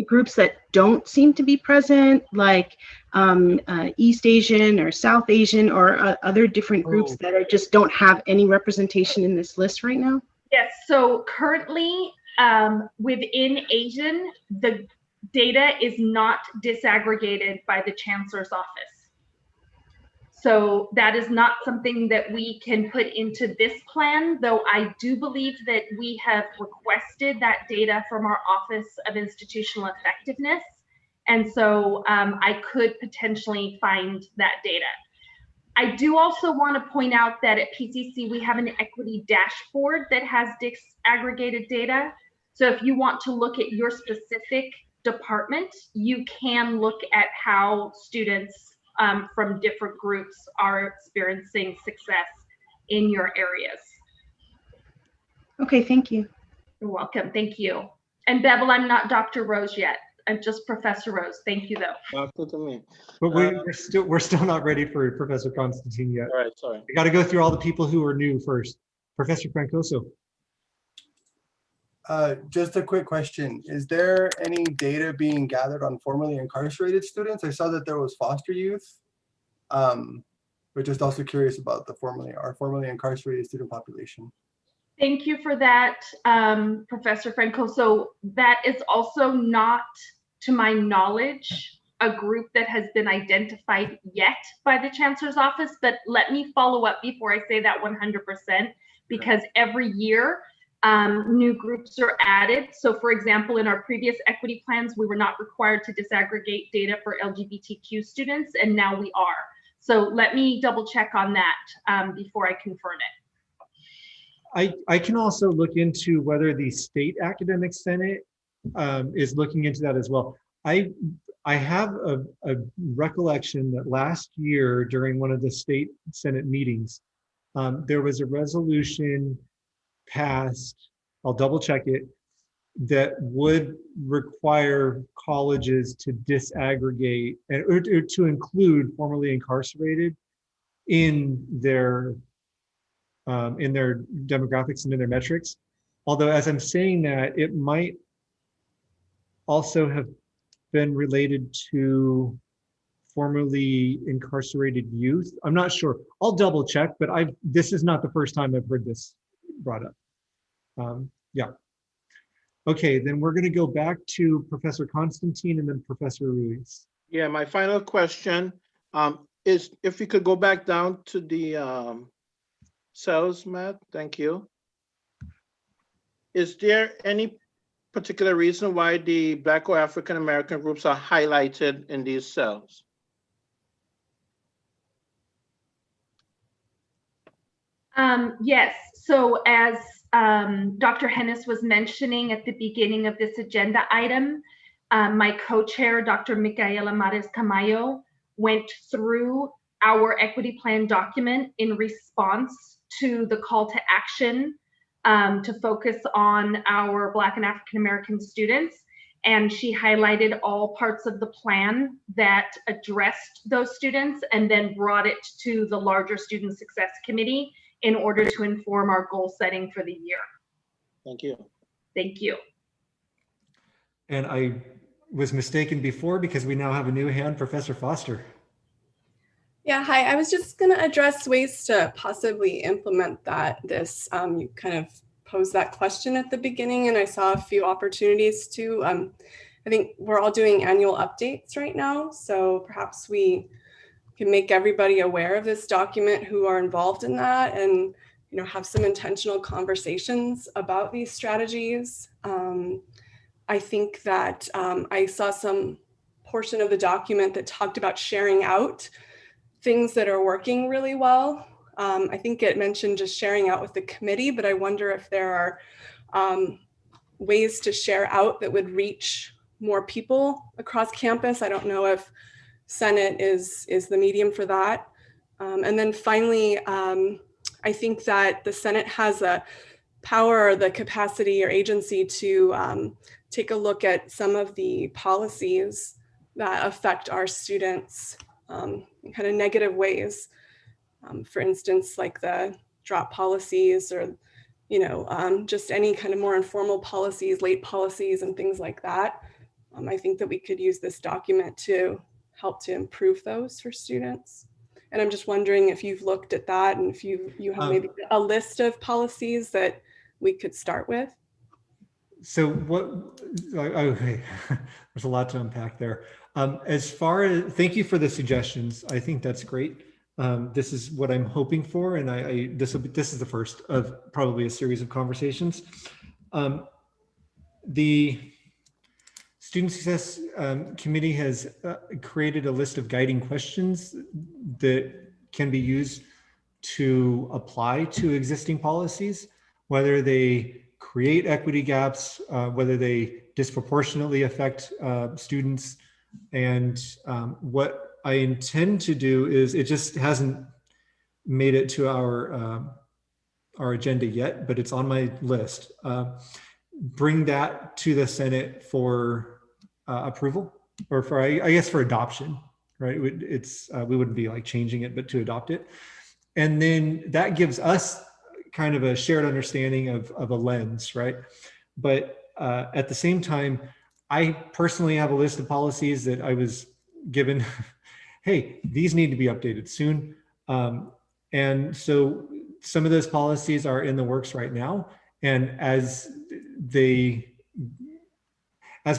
groups that don't seem to be present, like East Asian or South Asian or other different groups that are just don't have any representation in this list right now. Yes, so currently within Asian, the data is not disaggregated by the Chancellor's Office. So that is not something that we can put into this plan, though I do believe that we have requested that data from our Office of Institutional Effectiveness. And so I could potentially find that data. I do also want to point out that at PCC, we have an equity dashboard that has disaggregated data. So if you want to look at your specific department, you can look at how students from different groups are experiencing success in your areas. Okay, thank you. You're welcome. Thank you. And Bevel, I'm not Dr. Rose yet. I'm just Professor Rose. Thank you, though. Doctor to me. But we're still not ready for Professor Constantine yet. All right, sorry. We got to go through all the people who are new first. Professor Francoso. Just a quick question. Is there any data being gathered on formerly incarcerated students? I saw that there was foster youth, but just also curious about the formerly incarcerated student population. Thank you for that, Professor Francoso. That is also not, to my knowledge, a group that has been identified yet by the Chancellor's Office, but let me follow up before I say that 100%, because every year new groups are added. So for example, in our previous equity plans, we were not required to disaggregate data for LGBTQ students, and now we are. So let me double check on that before I confirm it. I can also look into whether the State Academic Senate is looking into that as well. I have a recollection that last year during one of the State Senate meetings, there was a resolution passed, I'll double check it, that would require colleges to disaggregate or to include formerly incarcerated in their demographics and in their metrics. Although as I'm saying that, it might also have been related to formerly incarcerated youth. I'm not sure. I'll double check, but this is not the first time I've heard this brought up. Yeah. Okay, then we're going to go back to Professor Constantine and then Professor Ruiz. Yeah, my final question is if we could go back down to the cells, Matt. Thank you. Is there any particular reason why the Black or African American groups are highlighted in these cells? Yes, so as Dr. Hennis was mentioning at the beginning of this agenda item, my co-chair, Dr. Micaela Mares Camayo, went through our equity plan document in response to the call to action to focus on our Black and African American students. And she highlighted all parts of the plan that addressed those students and then brought it to the larger Student Success Committee in order to inform our goal setting for the year. Thank you. Thank you. And I was mistaken before because we now have a new hand, Professor Foster. Yeah, hi. I was just going to address ways to possibly implement you kind of posed that question at the beginning, and I saw a few opportunities to. I think we're all doing annual updates right now, so perhaps we can make everybody aware of this document who are involved in that, and have some intentional conversations about these strategies. I think that I saw some portion of the document that talked about sharing out things that are working really well. I think it mentioned just sharing out with the committee, but I wonder if there are ways to share out that would reach more people across campus. I don't know if Senate is the medium for that. And then finally, I think that the Senate has a power or the capacity or agency to take a look at some of the policies that affect our students in kind of negative ways. For instance, like the drop policies or, just any kind of more informal policies, late policies and things like that. I think that we could use this document to help to improve those for students. And I'm just wondering if you've looked at that and if you have maybe a list of policies that we could start with. So okay, there's a lot to unpack there. Thank you for the suggestions. I think that's great. This is what I'm hoping for, and this is the first of probably a series of conversations. The Student Success Committee has created a list of guiding questions that can be used to apply to existing policies, whether they create equity gaps, whether they disproportionately affect students. And what I intend to do is, it just hasn't made it to our agenda yet, but it's on my list. Bring that to the Senate for approval, or for, I guess, for adoption, right? We wouldn't be like changing it, but to adopt it. And then that gives us kind of a shared understanding of a lens, right? But at the same time, I personally have a list of policies that I was given, hey, these need to be updated soon. And so some of those policies are in the works right now. And as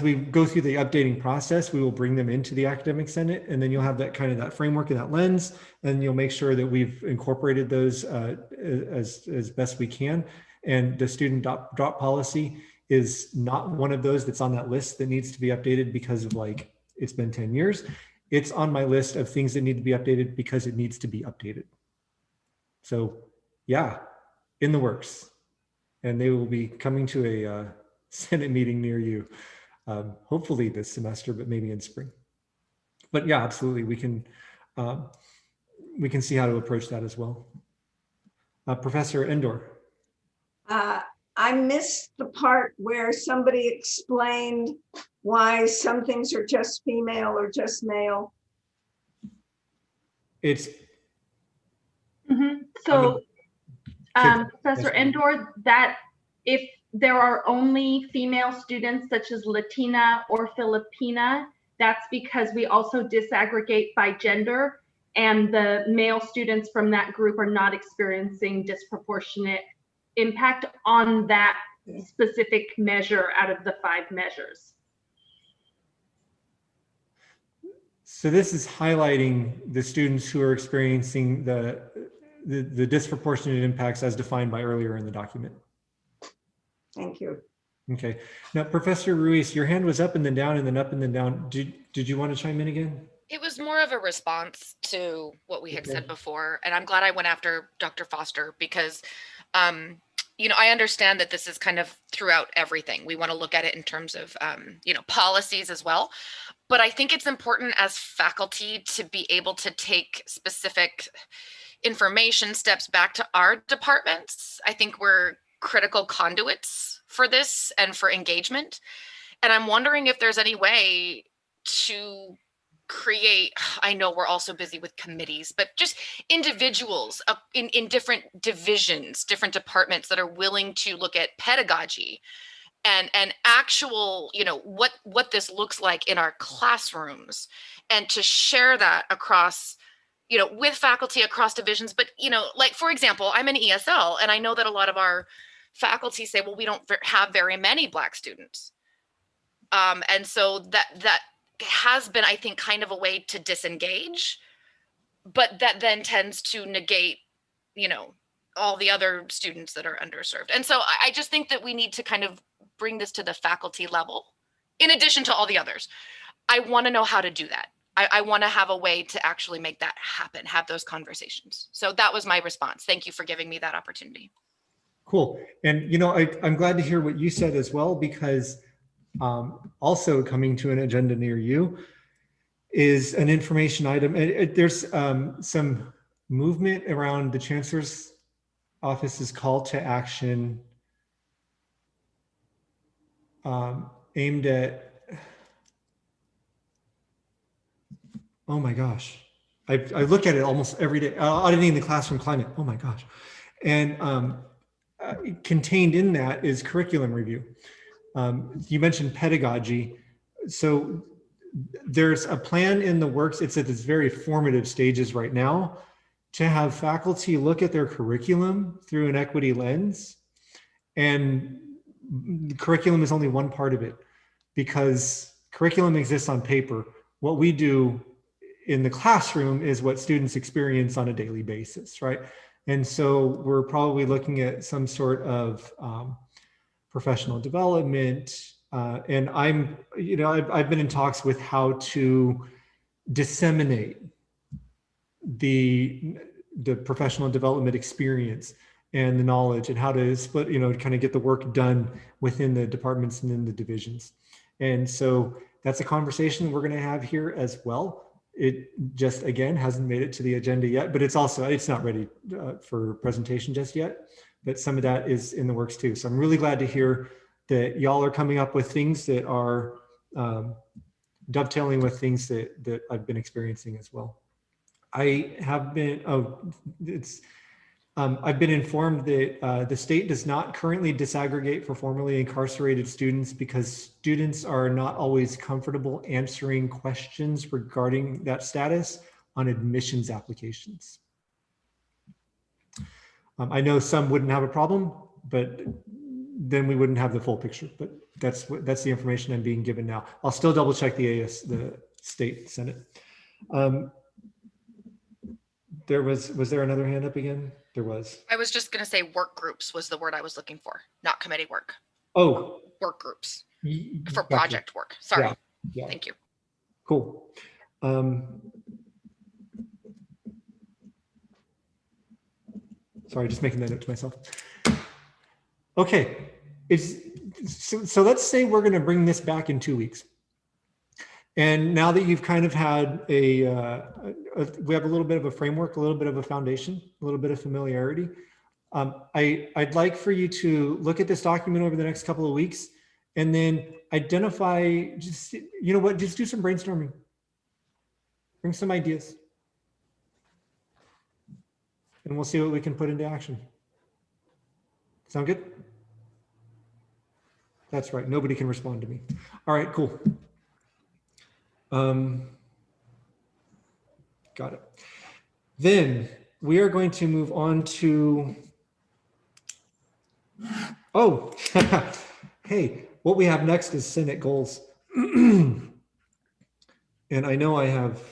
we go through the updating process, we will bring them into the Academic Senate, and then you'll have that kind of that framework and that lens, and you'll make sure that we've incorporated those as best we can. And the student drop policy is not one of those that's on that list that needs to be updated because of like, it's been 10 years. It's on my list of things that need to be updated because it needs to be updated. So yeah, in the works. And they will be coming to a Senate meeting near you. Hopefully this semester, but maybe in spring. But yeah, absolutely, we can see how to approach that as well. Professor Endor. I missed the part where somebody explained why some things are just female or just male. It's so Professor Endor, that if there are only female students such as Latina or Filipina, that's because we also disaggregate by gender, and the male students from that group are not experiencing disproportionate impact on that specific measure out of the 5 measures. So this is highlighting the students who are experiencing the disproportionate impacts as defined by earlier in the document. Thank you. Okay. Now, Professor Ruiz, your hand was up and then down and then up and then down. Did you want to chime in again? It was more of a response to what we had said before. And I'm glad I went after Dr. Foster because, I understand that this is kind of throughout everything. We want to look at it in terms of, policies as well. But I think it's important as faculty to be able to take specific information steps back to our departments. I think we're critical conduits for this and for engagement. And I'm wondering if there's any way to create, I know we're also busy with committees, but just individuals in different divisions, different departments that are willing to look at pedagogy and actual, what this looks like in our classrooms, and to share that across, with faculty across divisions. But, like, for example, I'm an ESL, and I know that a lot of our faculty say, well, we don't have very many Black students. And so that has been, I think, kind of a way to disengage, but that then tends to negate, all the other students that are underserved. And so I just think that we need to kind of bring this to the faculty level, in addition to all the others, I want to know how to do that. I want to have a way to actually make that happen, have those conversations. So that was my response. Thank you for giving me that opportunity. Cool. And, you know, I'm glad to hear what you said as well, because also coming to an agenda near you is an information item. There's some movement around the Chancellor's Office's call to action aimed at, oh my gosh, I look at it almost every day, auditing the classroom climate, oh my gosh. And contained in that is curriculum review. You mentioned pedagogy. So there's a plan in the works, it's at its very formative stages right now, to have faculty look at their curriculum through an equity lens. And the curriculum is only one part of it, because curriculum exists on paper. What we do in the classroom is what students experience on a daily basis, right? And so we're probably looking at some sort of professional development. And I'm, you know, I've been in talks with how to disseminate the professional development experience and the knowledge, and how to split, you know, kind of get the work done within the departments and in the divisions. And so that's a conversation we're going to have here as well. It just, again, hasn't made it to the agenda yet, but it's also, it's not ready for presentation just yet, but some of that is in the works too. So I'm really glad to hear that y'all are coming up with things that are dovetailing with things that I've been experiencing as well. I have been, I've been informed that the state does not currently disaggregate for formerly incarcerated students because students are not always comfortable answering questions regarding that status on admissions applications. I know some wouldn't have a problem, but then we wouldn't have the full picture. But that's the information I'm being given now. I'll still double check the state Senate. Was there another hand up again? There was. I was just going to say work groups was the word I was looking for, not committee work. Oh. Work groups for Gotcha. project work. Sorry. Yeah. Yeah. Thank you. Cool. Sorry, just making that note to myself. Okay. So let's say we're going to bring this back in 2 weeks. And now that you've kind of had we have a little bit of a framework, a little bit of a foundation, a little bit of familiarity. I'd like for you to look at this document over the next couple of weeks and then identify, just, you know what, just do some brainstorming. Bring some ideas. And we'll see what we can put into action. Sound good? That's right, nobody can respond to me. All right, cool. Got it. Then we are going to move on to, oh, hey, what we have next is Senate goals. And I know I have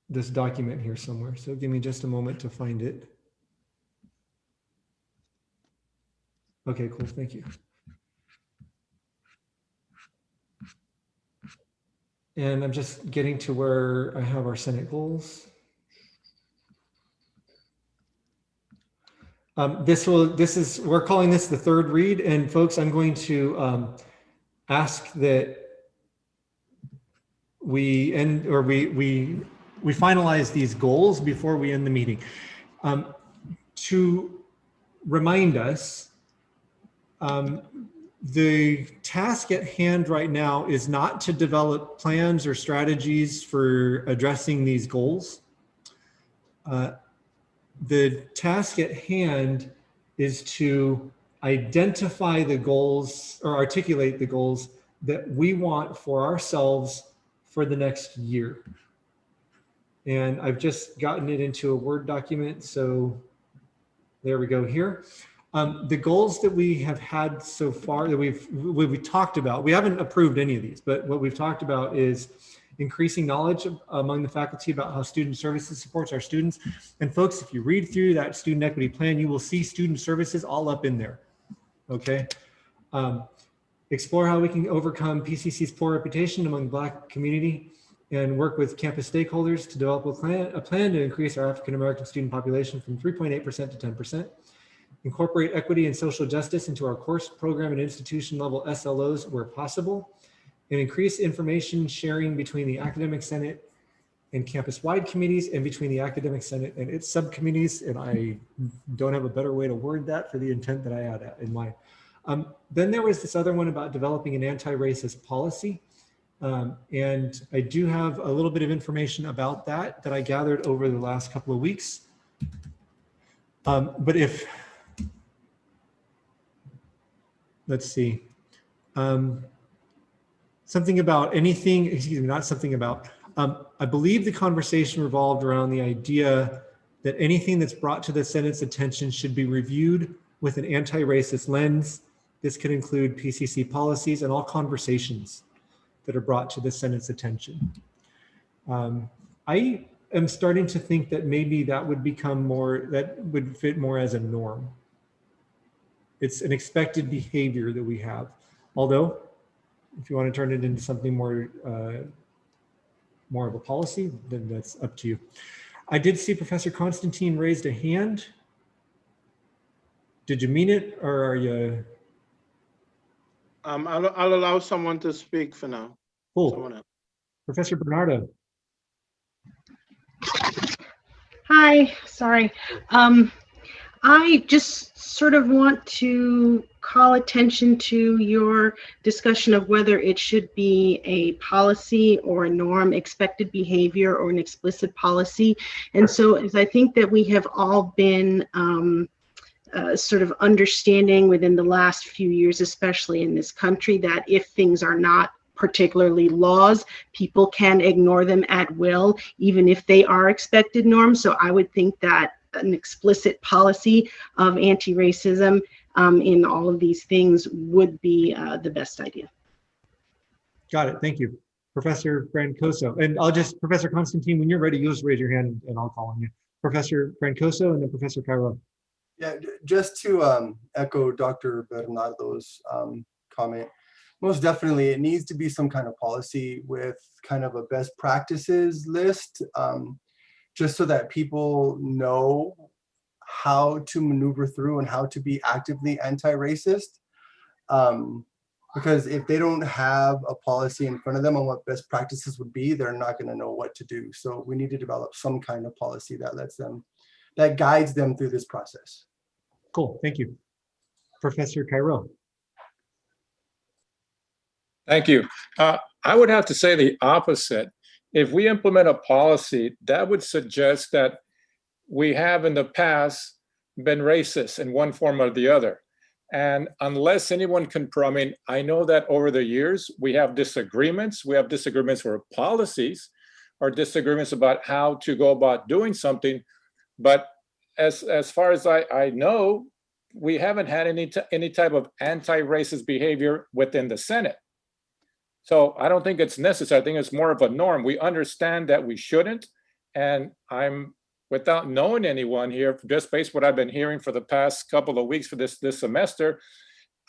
this document here somewhere, so give me just a moment to find it. Okay, cool, thank you. And I'm just getting to where I have our Senate goals. We're calling this the third read, and folks, I'm going to ask that we finalize these goals before we end the meeting. To remind us, the task at hand right now is not to develop plans or strategies for addressing these goals. The task at hand is to identify the goals or articulate the goals that we want for ourselves for the next year. And I've just gotten it into a Word document, so there we go here. The goals that we have had so far that we've talked about, we haven't approved any of these, but what we've talked about is increasing knowledge among the faculty about how student services supports our students. And folks, if you read through that student equity plan, you will see student services all up in there, okay? explore how we can overcome PCC's poor reputation among Black community and work with campus stakeholders to develop a plan to increase our African-American student population from 3.8% to 10%, incorporate equity and social justice into our course program and institution level SLOs where possible, and increase information sharing between the Academic Senate and campus-wide committees and between the Academic Senate and its subcommittees. And I don't have a better way to word that for the intent that I had in mind. Then there was this other one about developing an anti-racist policy. And I do have a little bit of information about that I gathered over the last couple of weeks. But if, let's see, something about anything, excuse me, not something about, I believe the conversation revolved around the idea that anything that's brought to the Senate's attention should be reviewed with an anti-racist lens. This could include PCC policies and all conversations that are brought to the Senate's attention. I am starting to think that maybe that would become more, that would fit more as a norm. It's an expected behavior that we have. Although, if you want to turn it into something more, more of a policy, then that's up to you. I did see Professor Constantine raised a hand. Did you mean it, or are you? I'll allow someone to speak for now. Cool. Professor Bernardo. Hi, sorry. I just sort of want to call attention to your discussion of whether it should be a policy or a norm, expected behavior or an explicit policy. And so as I think that we have all been sort of understanding within the last few years, especially in this country, that if things are not particularly laws, people can ignore them at will, even if they are expected norms. So I would think that an explicit policy of anti-racism in all of these things would be the best idea. Got it. Thank you. Professor Brancoso. And I'll just, Professor Constantine, when you're ready, you'll just raise your hand and I'll call on you. Professor Brancoso and then Professor Cairo. Yeah, just to echo Dr. Bernardo's comment, most definitely it needs to be some kind of policy with kind of a best practices list, just so that people know how to maneuver through and how to be actively anti-racist. Because if they don't have a policy in front of them on what best practices would be, they're not going to know what to do. So we need to develop some kind of policy that lets them, that guides them through this process. Cool, thank you. Professor Cairo. Thank you. I would have to say the opposite. If we implement a policy, that would suggest that we have in the past been racist in one form or the other. And unless anyone can prove, I mean, I know that over the years, we have disagreements. We have disagreements for policies or disagreements about how to go about doing something. But as far as I know, we haven't had any type of anti-racist behavior within the Senate. So I don't think it's necessary. I think it's more of a norm. We understand that we shouldn't. And I'm, without knowing anyone here, just based what I've been hearing for the past couple of weeks for this semester,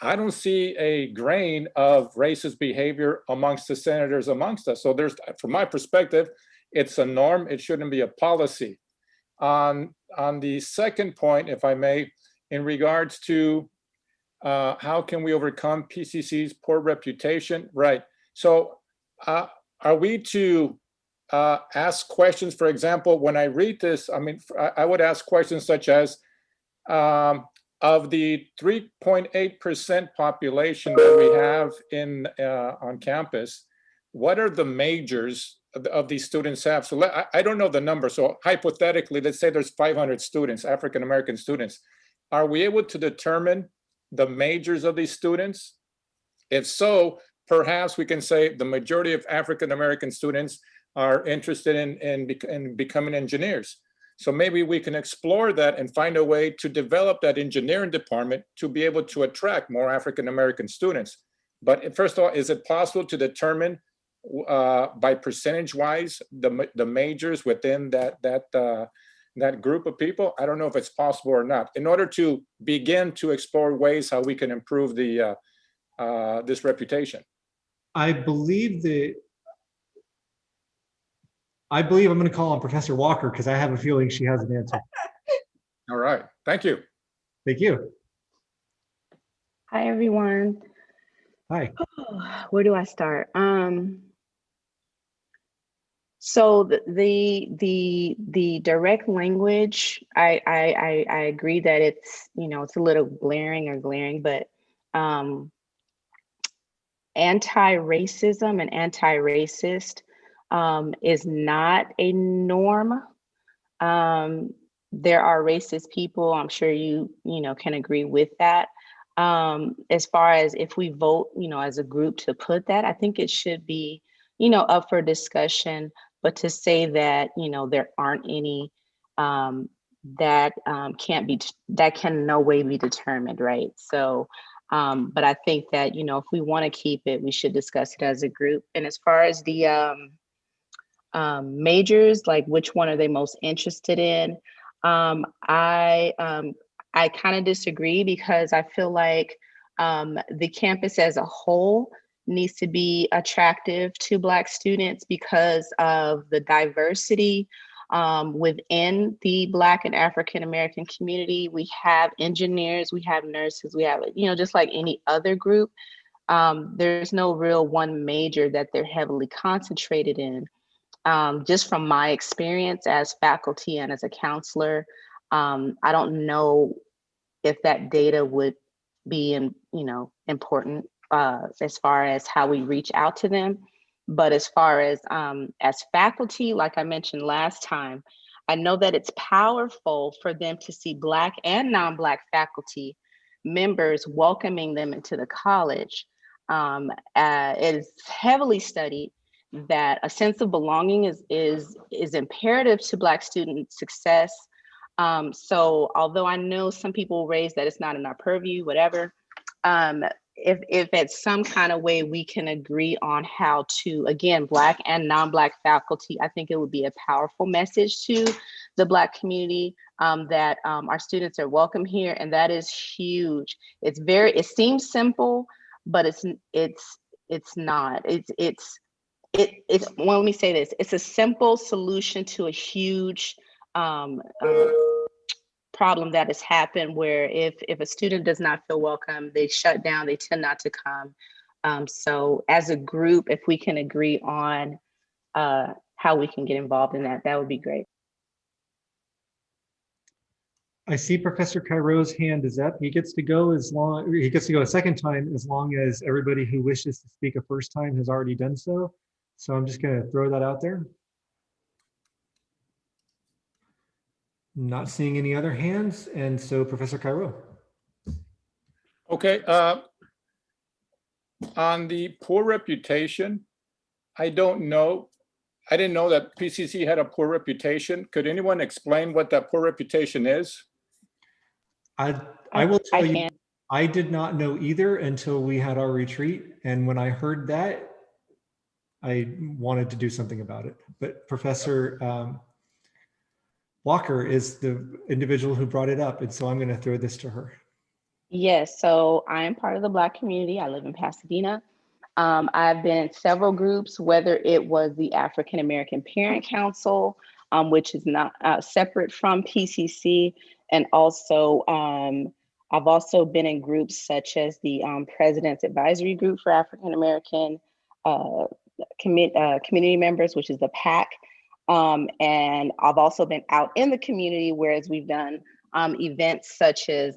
I don't see a grain of racist behavior amongst the senators amongst us. So there's, from my perspective, it's a norm. It shouldn't be a policy. On the second point, if I may, in regards to how can we overcome PCC's poor reputation, right? So are we to ask questions? For example, when I read this, I mean, I would ask questions such as, of the 3.8% population that we have in on campus, what are the majors of these students have? So I don't know the number. So hypothetically, let's say there's 500 students, African-American students. Are we able to determine the majors of these students? If so, perhaps we can say the majority of African-American students are interested in becoming engineers. So maybe we can explore that and find a way to develop that engineering department to be able to attract more African-American students. But first of all, is it possible to determine by percentage-wise the majors within that group of people? I don't know if it's possible or not. In order to begin to explore ways how we can improve the this reputation? I believe I'm going to call on Professor Walker because I have a feeling she has an answer. All right, thank you. Thank you. Hi, everyone. Hi. Where do I start? So the direct language, I agree that it's, you know, it's a little glaring, but anti-racism and anti-racist is not a norm. There are racist people. I'm sure you know can agree with that. As far as if we vote, you know, as a group to put that, I think it should be, you know, up for discussion. But to say that, you know, there aren't any that can in no way be determined, right? So, but I think that, you know, if we want to keep it, we should discuss it as a group. And as far as the majors, like which one are they most interested in? I kind of disagree because I feel like the campus as a whole needs to be attractive to Black students because of the diversity within the Black and African American community. We have engineers, we have nurses, we have, you know, just like any other group. There's no real one major that they're heavily concentrated in. Just from my experience as faculty and as a counselor, I don't know if that data would be important as far as how we reach out to them. But as far as faculty, like I mentioned last time, I know that it's powerful for them to see Black and non-Black faculty members welcoming them into the college. It is heavily studied that a sense of belonging is imperative to Black student success. So although I know some people raise that it's not in our purview, whatever, if at some kind of way we can agree on how to, again, Black and non-Black faculty, I think it would be a powerful message to the Black community that our students are welcome here, and that is huge. It seems simple, but it's not. Well, let me say this. It's a simple solution to a huge problem that has happened where if a student does not feel welcome, they shut down, they tend not to come. So as a group, if we can agree on how we can get involved in that, that would be great. I see Professor Cairo's hand is up. He gets to go a second time as long as everybody who wishes to speak a first time has already done so. So I'm just going to throw that out there. Not seeing any other hands, and so Professor Cairo. Okay, on the poor reputation, I don't know. I didn't know that PCC had a poor reputation. Could anyone explain what that poor reputation is? I will tell you, I did not know either until we had our retreat. And when I heard that, I wanted to do something about it. But Professor Walker is the individual who brought it up. And so I'm going to throw this to her. Yes, so I am part of the Black community. I live in Pasadena. I've been in several groups, whether it was the African American Parent Council, which is not separate from PCC, and also I've also been in groups such as the President's Advisory Group for African American community members, which is the PAC. And I've also been out in the community, whereas we've done events such as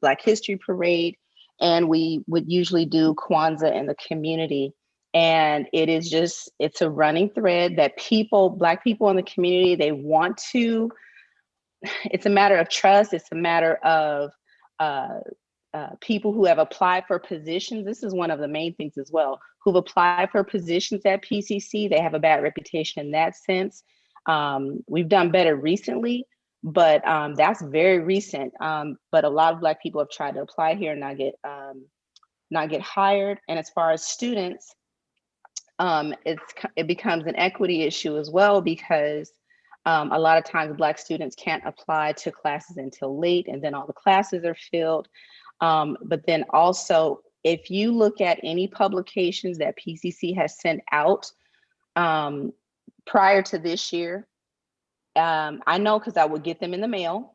Black History Parade, and we would usually do Kwanzaa in the community. And it's a running thread that Black people in the community, they want to, it's a matter of trust. It's a matter of people who have applied for positions. This is one of the main things as well, who've applied for positions at PCC. They have a bad reputation in that sense. We've done better recently, but that's very recent. But a lot of Black people have tried to apply here and not get hired. And as far as students, it becomes an equity issue as well, because a lot of times Black students can't apply to classes until late, and then all the classes are filled. But then also if you look at any publications that PCC has sent out prior to this year, I know because I would get them in the mail,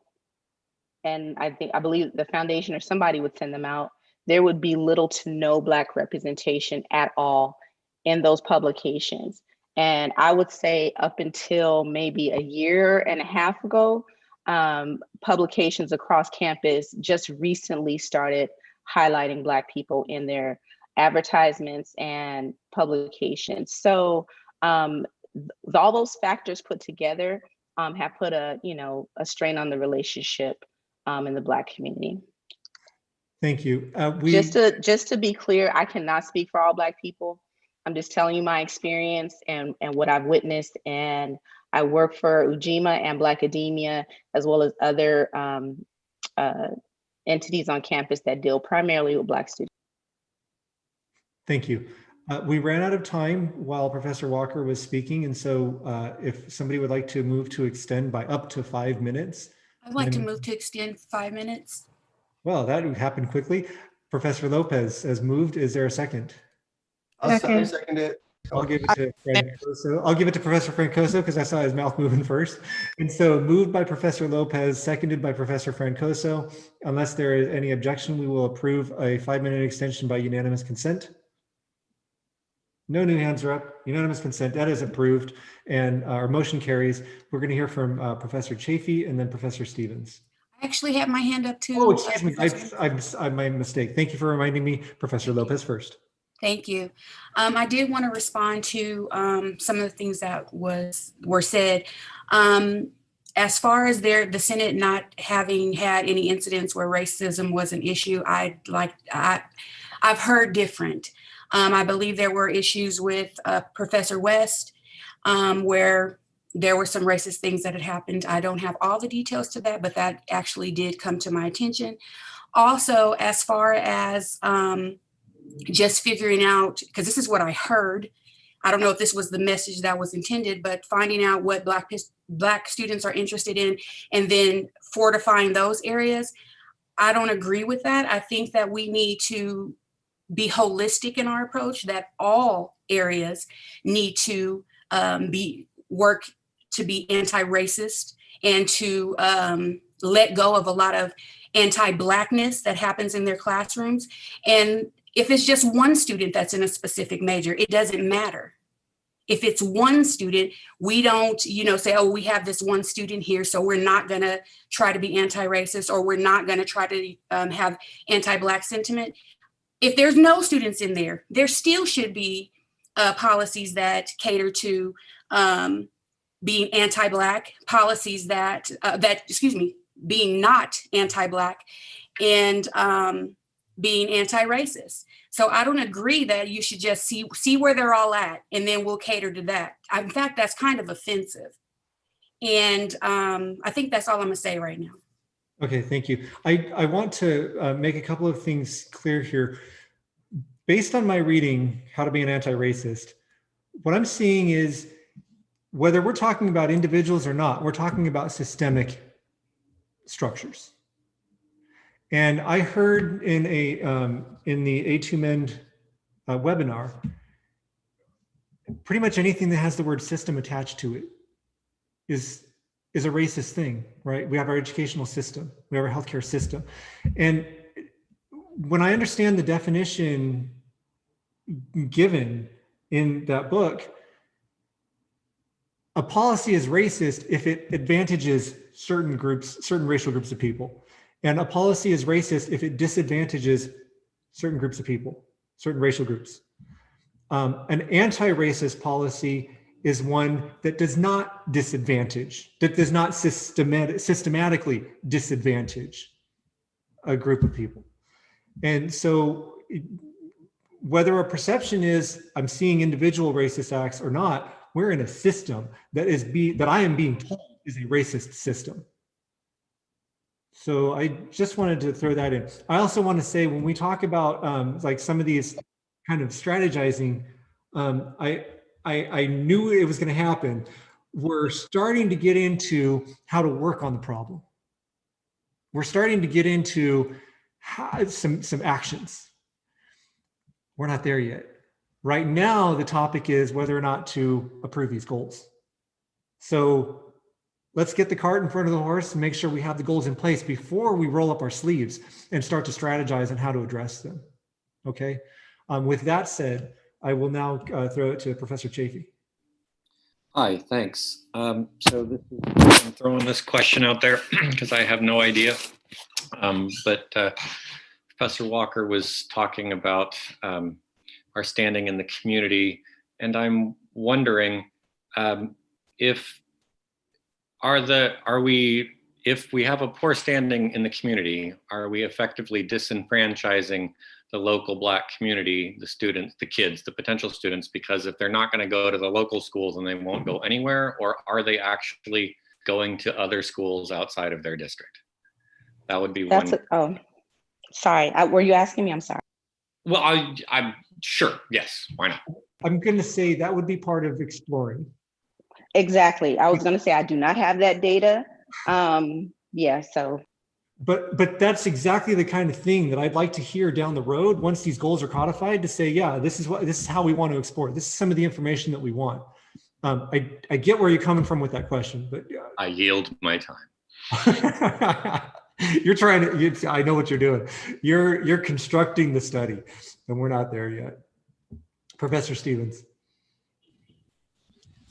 and I believe the foundation or somebody would send them out. There would be little to no Black representation at all in those publications. And I would say up until maybe a year and a half ago, publications across campus just recently started highlighting Black people in their advertisements and publications. So all those factors put together have put a strain on the relationship in the Black community. Thank you. Just to be clear, I cannot speak for all Black people. I'm just telling you my experience and what I've witnessed. And I work for Ujima and Black Academia, as well as other entities on campus that deal primarily with Black students. Thank you. We ran out of time while Professor Walker was speaking. And so if somebody would like to move to extend by up to 5 minutes. I'd like to move to extend 5 minutes. Well, that would happen quickly. Professor Lopez has moved. Is there a second? I'll second it. I'll give it to Francoso. I'll give it to Professor Francoso because I saw his mouth moving first. And so moved by Professor Lopez, seconded by Professor Francoso. Unless there is any objection, we will approve a 5-minute extension by unanimous consent. No new hands are up. Unanimous consent. That is approved, and our motion carries. We're going to hear from Professor Chafee and then Professor Stevens. I actually have my hand up too. Oh, excuse me. I'm my mistake. Thank you for reminding me. Professor Lopez first. Thank you. I did want to respond to some of the things that were said. As far as the Senate not having had any incidents where racism was an issue, I've heard different. I believe there were issues with Professor West where there were some racist things that had happened. I don't have all the details to that, but that actually did come to my attention. Also, as far as just figuring out, because this is what I heard, I don't know if this was the message that was intended, but finding out what Black students are interested in and then fortifying those areas, I don't agree with that. I think that we need to be holistic in our approach, that all areas need to work to be anti-racist and to let go of a lot of anti-Blackness that happens in their classrooms. And if it's just one student that's in a specific major, it doesn't matter. If it's one student, we don't, say, oh, we have this one student here, so we're not going to try to be anti-racist, or we're not going to try to have anti-Black sentiment. If there's no students in there, there still should be policies that cater to being anti-Black, policies that being not anti-Black, and being anti-racist. So I don't agree that you should just see where they're all at, and then we'll cater to that. In fact, that's kind of offensive. And I think that's all I'm gonna say right now. Okay, thank you. I want to make a couple of things clear here. Based on my reading, How to Be an Anti-Racist, what I'm seeing is, whether we're talking about individuals or not, we're talking about systemic structures. And I heard in the A2Mend webinar, pretty much anything that has the word system attached to it is a racist thing, right? We have our educational system, we have our healthcare system. And when I understand the definition given in that book, a policy is racist if it advantages certain groups, certain racial groups of people. And a policy is racist if it disadvantages certain groups of people, certain racial groups. An anti-racist policy is one that does not disadvantage, that does not systematically disadvantage a group of people. And so whether a perception is I'm seeing individual racist acts or not, we're in a system that I am being told is a racist system. So I just wanted to throw that in. I also want to say, when we talk about like some of these kind of strategizing, I knew it was going to happen. We're starting to get into how to work on the problem. We're starting to get into some actions. We're not there yet. Right now, the topic is whether or not to approve these goals. So let's get the cart in front of the horse and make sure we have the goals in place before we roll up our sleeves and start to strategize on how to address them. Okay. With that said, I will now throw it to Professor Chafee. Hi, thanks. So this is, I'm throwing this question out there because I have no idea. But Professor Walker was talking about our standing in the community, and I'm wondering if we have a poor standing in the community, are we effectively disenfranchising the local Black community, the students, the kids, the potential students, because if they're not going to go to the local schools, then they won't go anywhere, or are they actually going to other schools outside of their district? That would be one. Oh, sorry. Were you asking me? I'm sorry. Well, I'm sure. Yes. Why not? I'm going to say that would be part of exploring. Exactly. I was going to say I do not have that data. Yeah. So. But that's exactly the kind of thing that I'd like to hear down the road once these goals are codified, to say, yeah, this is how we want to explore. This is some of the information that we want. I get where you're coming from with that question, but I yield my time. You're trying to. I know what you're doing. You're constructing the study, and we're not there yet. Professor Stevens.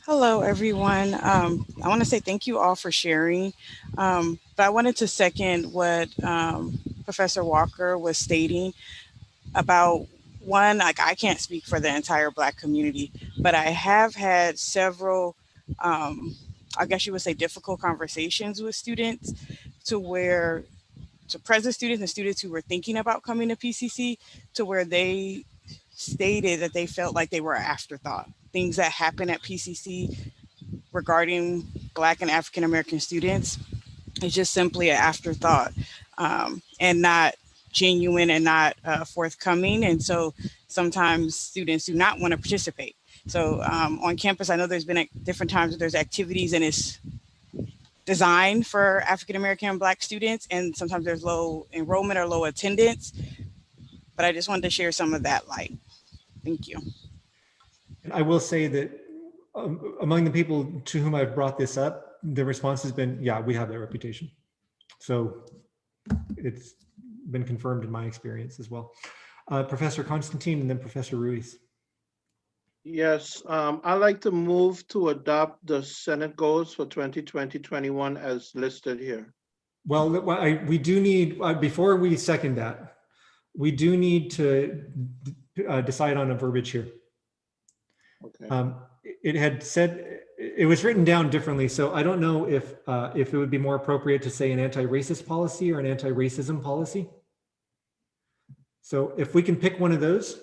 Hello, everyone. I want to say thank you all for sharing, but I wanted to second what Professor Walker was stating about one, like I can't speak for the entire Black community, but I have had several, I guess you would say, difficult conversations with students to present students and students who were thinking about coming to PCC, to where they stated that they felt like they were an afterthought. Things that happen at PCC regarding Black and African American students is just simply an afterthought, and not genuine and not forthcoming. And so sometimes students do not want to participate. So on campus, I know there's been different times that there's activities and it's designed for African American and Black students, and sometimes there's low enrollment or low attendance. But I just wanted to share some of that light. Thank you. And I will say that among the people to whom I've brought this up, the response has been, yeah, we have that reputation. So it's been confirmed in my experience as well. Professor Constantine and then Professor Ruiz. Yes, I'd like to move to adopt the Senate goals for 2020-21 as listed here. Well, we do need, before we second that, we do need to decide on a verbiage here. Okay. It had said, it was written down differently, so I don't know if it would be more appropriate to say an anti-racist policy or an anti-racism policy. So if we can pick one of those,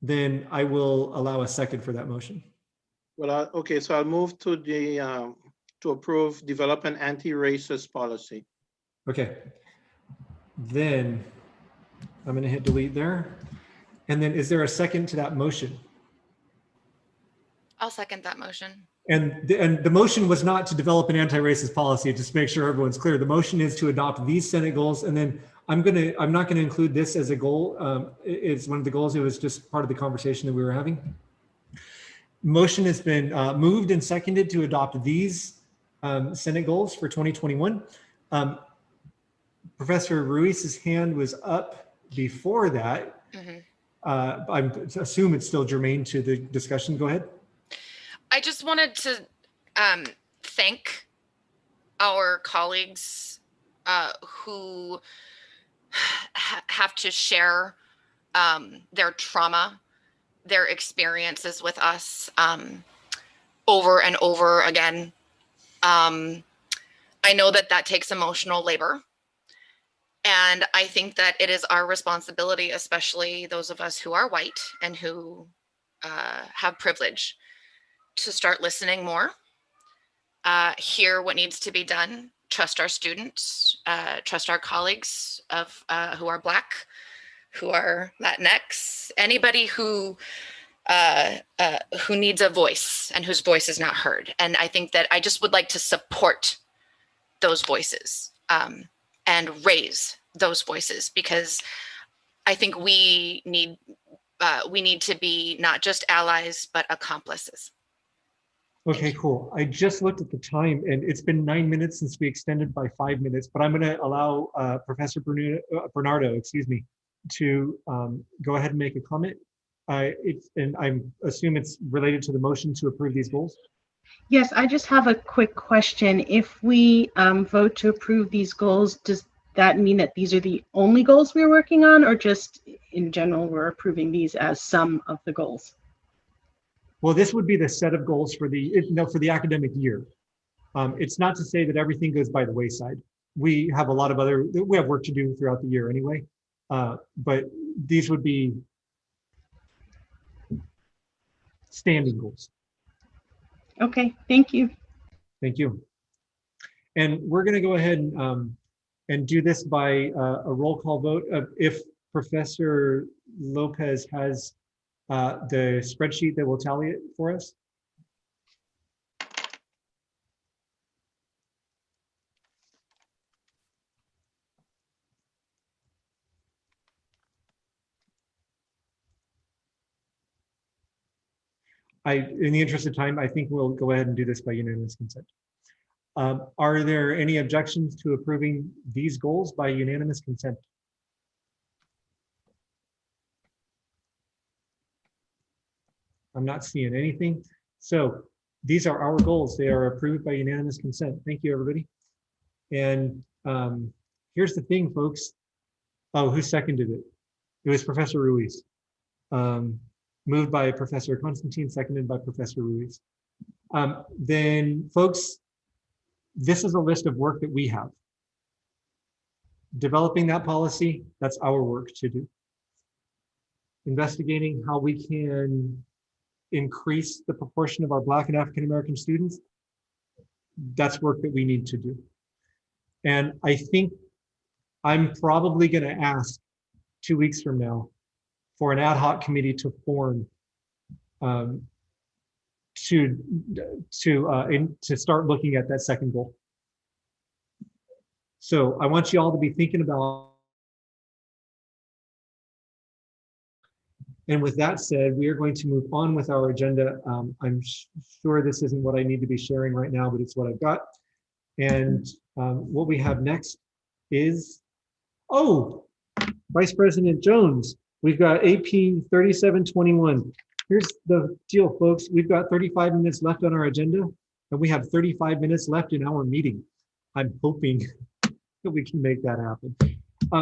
then I will allow a second for that motion. Well, okay, so I'll move to the to approve, develop an anti-racist policy. Okay, then I'm going to hit delete there. And then is there a second to that motion? I'll second that motion. And the motion was not to develop an anti-racist policy, just to make sure everyone's clear. The motion is to adopt these Senate goals. And then I'm not going to include this as a goal. It's one of the goals. It was just part of the conversation that we were having. Motion has been moved and seconded to adopt these Senate goals for 2021. Professor Ruiz's hand was up before that. Mm-hmm. I assume it's still germane to the discussion. Go ahead. I just wanted to thank our colleagues who have to share their trauma, their experiences with us over and over again. I know that takes emotional labor. And I think that it is our responsibility, especially those of us who are white and who have privilege, to start listening more, hear what needs to be done, trust our students, trust our colleagues who are Black, who are Latinx, anybody who needs a voice and whose voice is not heard. And I think that I just would like to support those voices and raise those voices, because I think we need we need to be not just allies, but accomplices. Okay, cool. I just looked at the time and it's been 9 minutes since we extended by 5 minutes, but I'm going to allow Professor Bernardo, excuse me, to go ahead and make a comment. And I assume it's related to the motion to approve these goals. Yes, I just have a quick question. If we vote to approve these goals, does that mean that these are the only goals we're working on, or just in general, we're approving these as some of the goals? Well, this would be the set of goals for the academic year. It's not to say that everything goes by the wayside. We have we have work to do throughout the year anyway, but these would be standing goals. Okay, thank you. Thank you. And we're going to go ahead and do this by a roll call vote. If Professor Lopez has the spreadsheet that will tally it for us. In the interest of time, I think we'll go ahead and do this by unanimous consent. Are there any objections to approving these goals by unanimous consent? I'm not seeing anything. So these are our goals. They are approved by unanimous consent. Thank you, everybody. And here's the thing, folks. Oh, who seconded it? It was Professor Ruiz. Moved by Professor Constantine, seconded by Professor Ruiz. Then, folks, this is a list of work that we have. Developing that policy, that's our work to do. Investigating how we can increase the proportion of our Black and African American students, that's work that we need to do. And I think I'm probably going to ask 2 weeks from now for an ad hoc committee to form to start looking at that second goal. So I want you all to be thinking about. And with that said, we are going to move on with our agenda. I'm sure this isn't what I need to be sharing right now, but it's what I've got. And what we have next is, Vice President Jones. We've got AP 3721. Here's the deal, folks. We've got 35 minutes left on our agenda, and we have 35 minutes left in our meeting. I'm hoping that we can make that happen.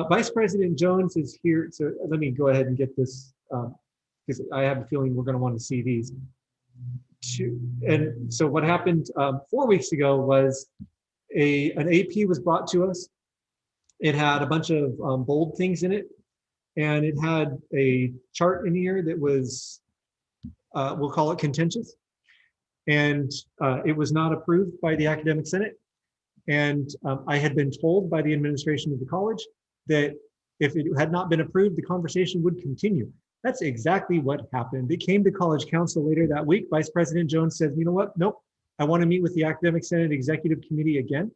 Vice President Jones is here. So let me go ahead and get this, because I have a feeling we're going to want to see these. And so what happened 4 weeks ago was an AP was brought to us. It had a bunch of bold things in it. And it had a chart in here that was, we'll call it contentious. And it was not approved by the Academic Senate. And I had been told by the administration of the college that if it had not been approved, the conversation would continue. That's exactly what happened. It came to College Council later that week. Vice President Jones said, you know what? Nope. I want to meet with the Academic Senate Executive Committee again.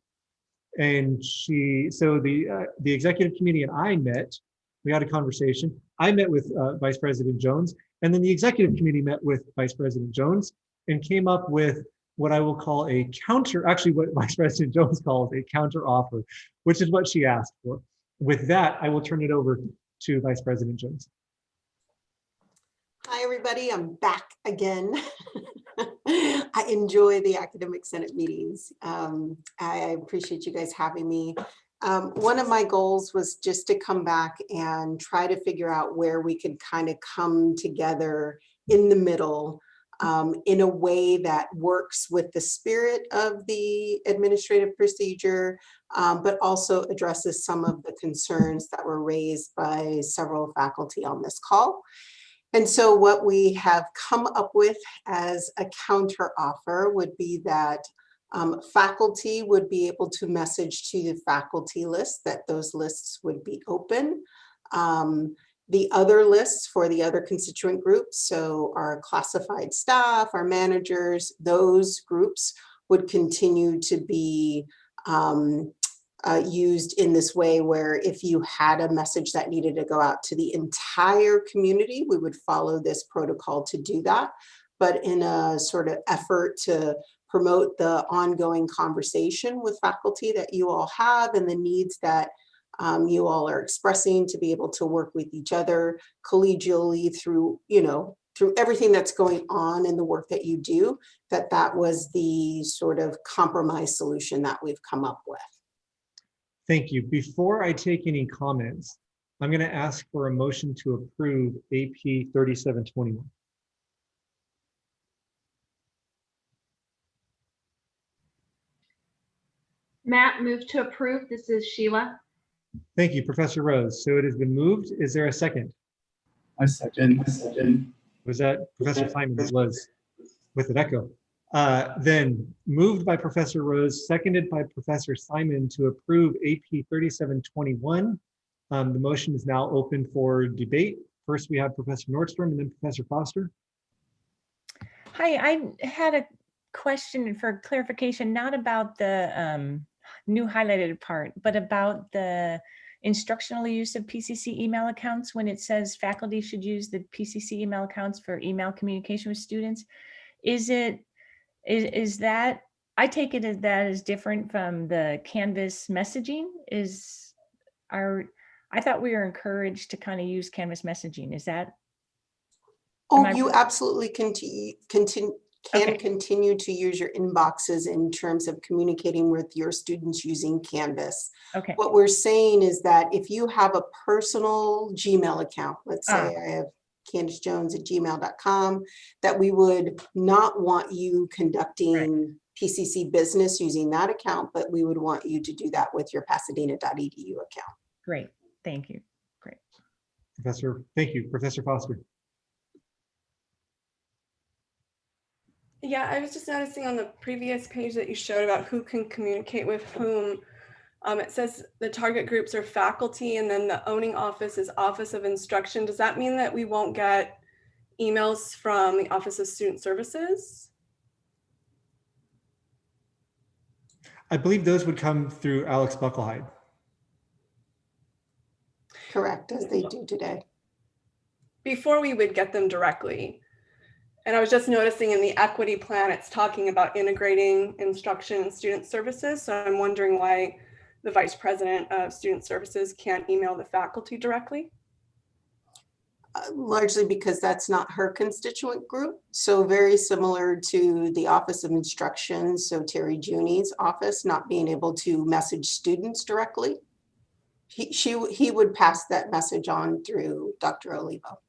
And so the Executive Committee and I met. We had a conversation. I met with Vice President Jones, and then the Executive Committee met with Vice President Jones and came up with what I will call a counter, actually what Vice President Jones calls a counter offer, which is what she asked for. With that, I will turn it over to Vice President Jones. Hi, everybody. I'm back again. I enjoy the Academic Senate meetings. I appreciate you guys having me. One of my goals was just to come back and try to figure out where we could kind of come together in the middle in a way that works with the spirit of the administrative procedure, but also addresses some of the concerns that were raised by several faculty on this call. And so what we have come up with as a counter offer would be that faculty would be able to message to the faculty list that those lists would be open. The other lists for the other constituent groups, so our classified staff, our managers, those groups would continue to be used in this way, where if you had a message that needed to go out to the entire community, we would follow this protocol to do that. But in a sort of effort to promote the ongoing conversation with faculty that you all have and the needs that you all are expressing to be able to work with each other collegially through, through everything that's going on in the work that you do, that was the sort of compromise solution that we've come up with. Thank you. Before I take any comments, I'm going to ask for a motion to approve AP 3721. Matt, move to approve. This is Sheila. Thank you, Professor Rose. So it has been moved. Is there a second? I second. Was that Professor Simon? It was with an echo. Then moved by Professor Rose, seconded by Professor Simon to approve AP 3721. The motion is now open for debate. First, we have Professor Nordstrom and then Professor Foster. Hi, I had a question for clarification, not about the new highlighted part, but about the instructional use of PCC email accounts when it says faculty should use the PCC email accounts for email communication with students. Is that, I take it as that is different from the Canvas messaging? I thought we were encouraged to kind of use Canvas messaging. Is that? Oh, you absolutely can continue to use your inboxes in terms of communicating with your students using Canvas. Okay. What we're saying is that if you have a personal Gmail account, let's say I have CandiceJones@gmail.com, that we would not want you conducting PCC business using that account, but we would want you to do that with your Pasadena.edu account. Great, thank you. Great. Thank you, Professor Foster. Yeah, I was just noticing on the previous page that you showed about who can communicate with whom. It says the target groups are faculty, and then the owning office is Office of Instruction. Does that mean that we won't get emails from the Office of Student Services? I believe those would come through Alex Buckelhide. Correct, as they do today. Before we would get them directly. And I was just noticing in the equity plan, it's talking about integrating instruction and student services. So I'm wondering why the Vice President of Student Services can't email the faculty directly. Largely because that's not her constituent group. So very similar to the Office of Instruction. So Terry Juni's office not being able to message students directly. He would pass that message on through Dr. Olivo.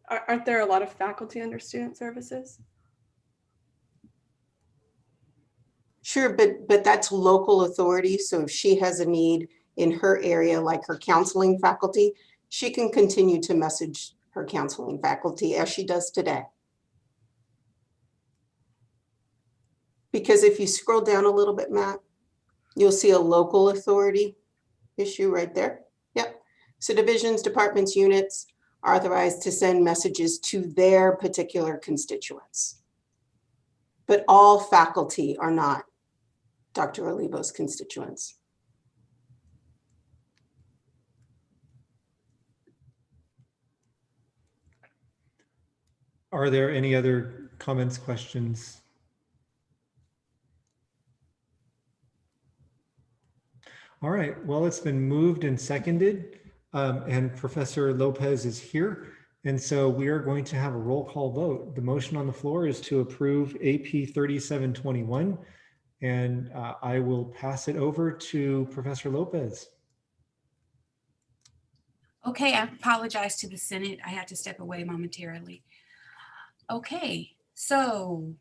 Aren't there a lot of faculty under student services? Sure, but that's local authority. So if she has a need in her area, like her counseling faculty, she can continue to message her counseling faculty as she does today. Because if you scroll down a little bit, Matt, you'll see a local authority issue right there. Yep. So divisions, departments, units are authorized to send messages to their particular constituents. But all faculty are not Dr. Olivo's constituents. Are there any other comments, questions? All right, well, it's been moved and seconded, and Professor Lopez is here. And so we are going to have a roll call vote. The motion on the floor is to approve AP 3721. And I will pass it over to Professor Lopez. Okay, I apologize to the Senate. I had to step away momentarily. Okay, so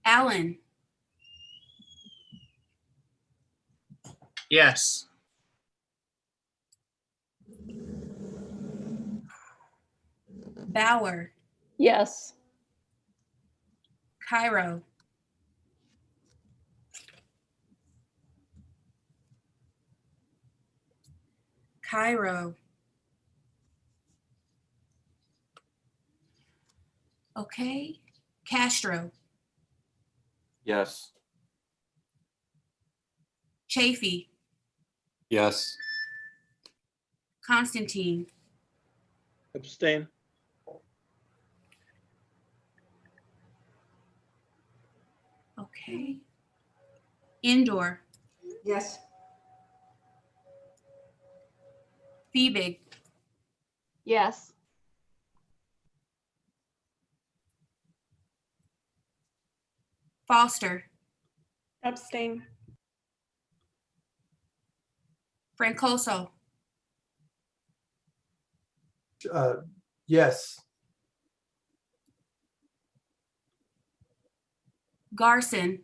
Alan. Yes. Bauer. Yes. Cairo. Cairo. Okay. Castro. Yes. Chafee, Yes. Constantine, Abstain. okay. Indoor, Yes. Feebig, Yes. Foster, Abstain. Francoso, Yes. Garson,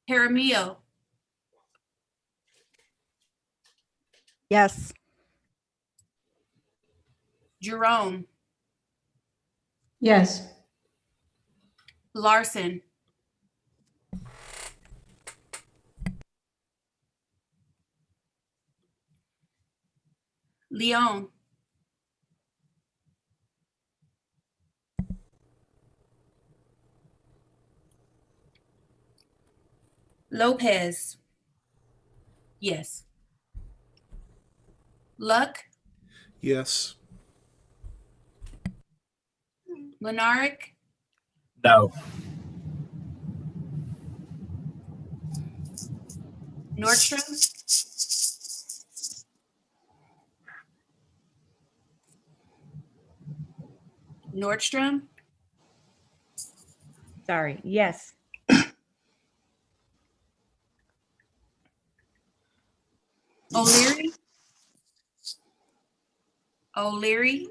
Jaramillo, Yes. Jerome, Yes. Larson, Leon, Lopez, yes. Luck, Yes. Lenaric, No. Nordstrom, Nordstrom, Sorry. Yes. O'Leary, O'Leary,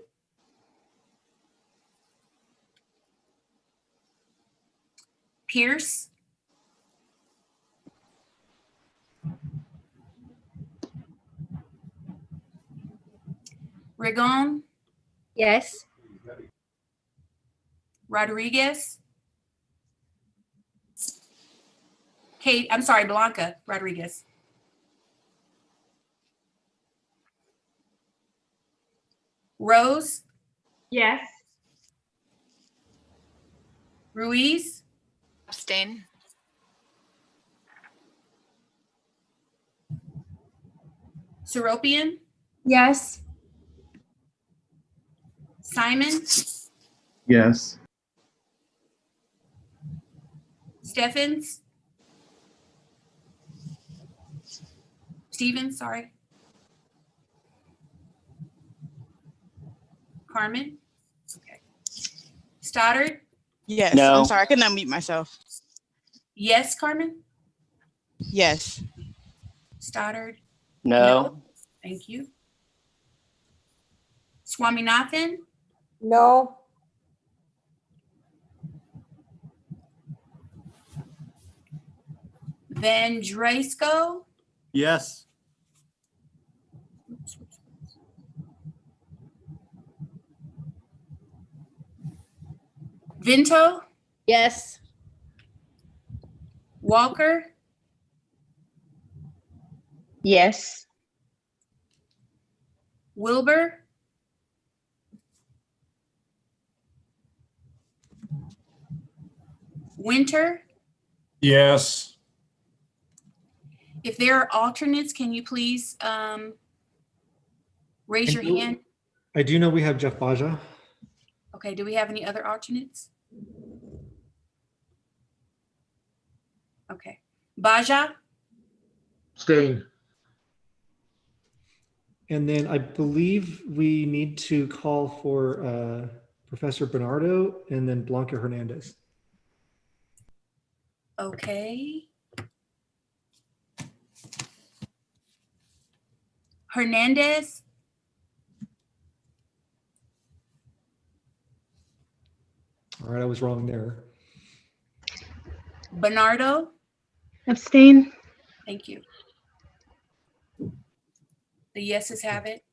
Pierce, Rigon, Yes. Rodriguez, Kate, I'm sorry, Blanca Rodriguez, Rose, Yes. Ruiz, Abstain. Seropian, Yes. Simon, Yes. Steffens, Stevens, sorry, Carmen, okay, Stoddard, Yes. No. I'm sorry. I could not mute myself. yes, Carmen, Yes. Stoddard, No. thank you. Swaminathan, No. Van Dresco, Yes. Vinto, Yes. Walker, Yes. Wilbur, Winter. Yes. If there are alternates, can you please raise your hand? I do know we have Jeff Baja. Okay, do we have any other alternates? Okay, Baja, Staying. And then I believe we need to call for Professor Bernardo and then Blanca Hernandez. okay. Hernandez, All right, I was wrong there. Bernardo, Abstain. thank you. The yeses have it.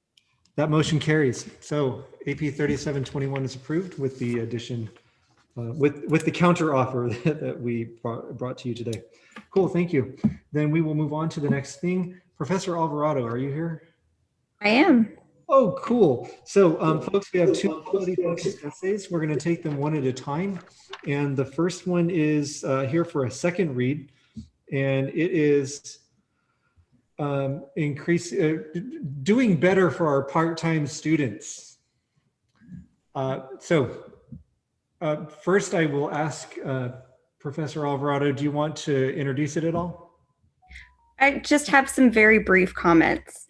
That motion carries. So AP 3721 is approved with the addition with the counter offer that we brought to you today. Cool, thank you. Then we will move on to the next thing. Professor Alvarado, are you here? I am. Oh, cool. So folks, we have two quality focused essays. We're going to take them one at a time. And the first one is here for a second read. And it is doing better for our part-time students. First, I will ask Professor Alvarado, do you want to introduce it at all? I just have some very brief comments.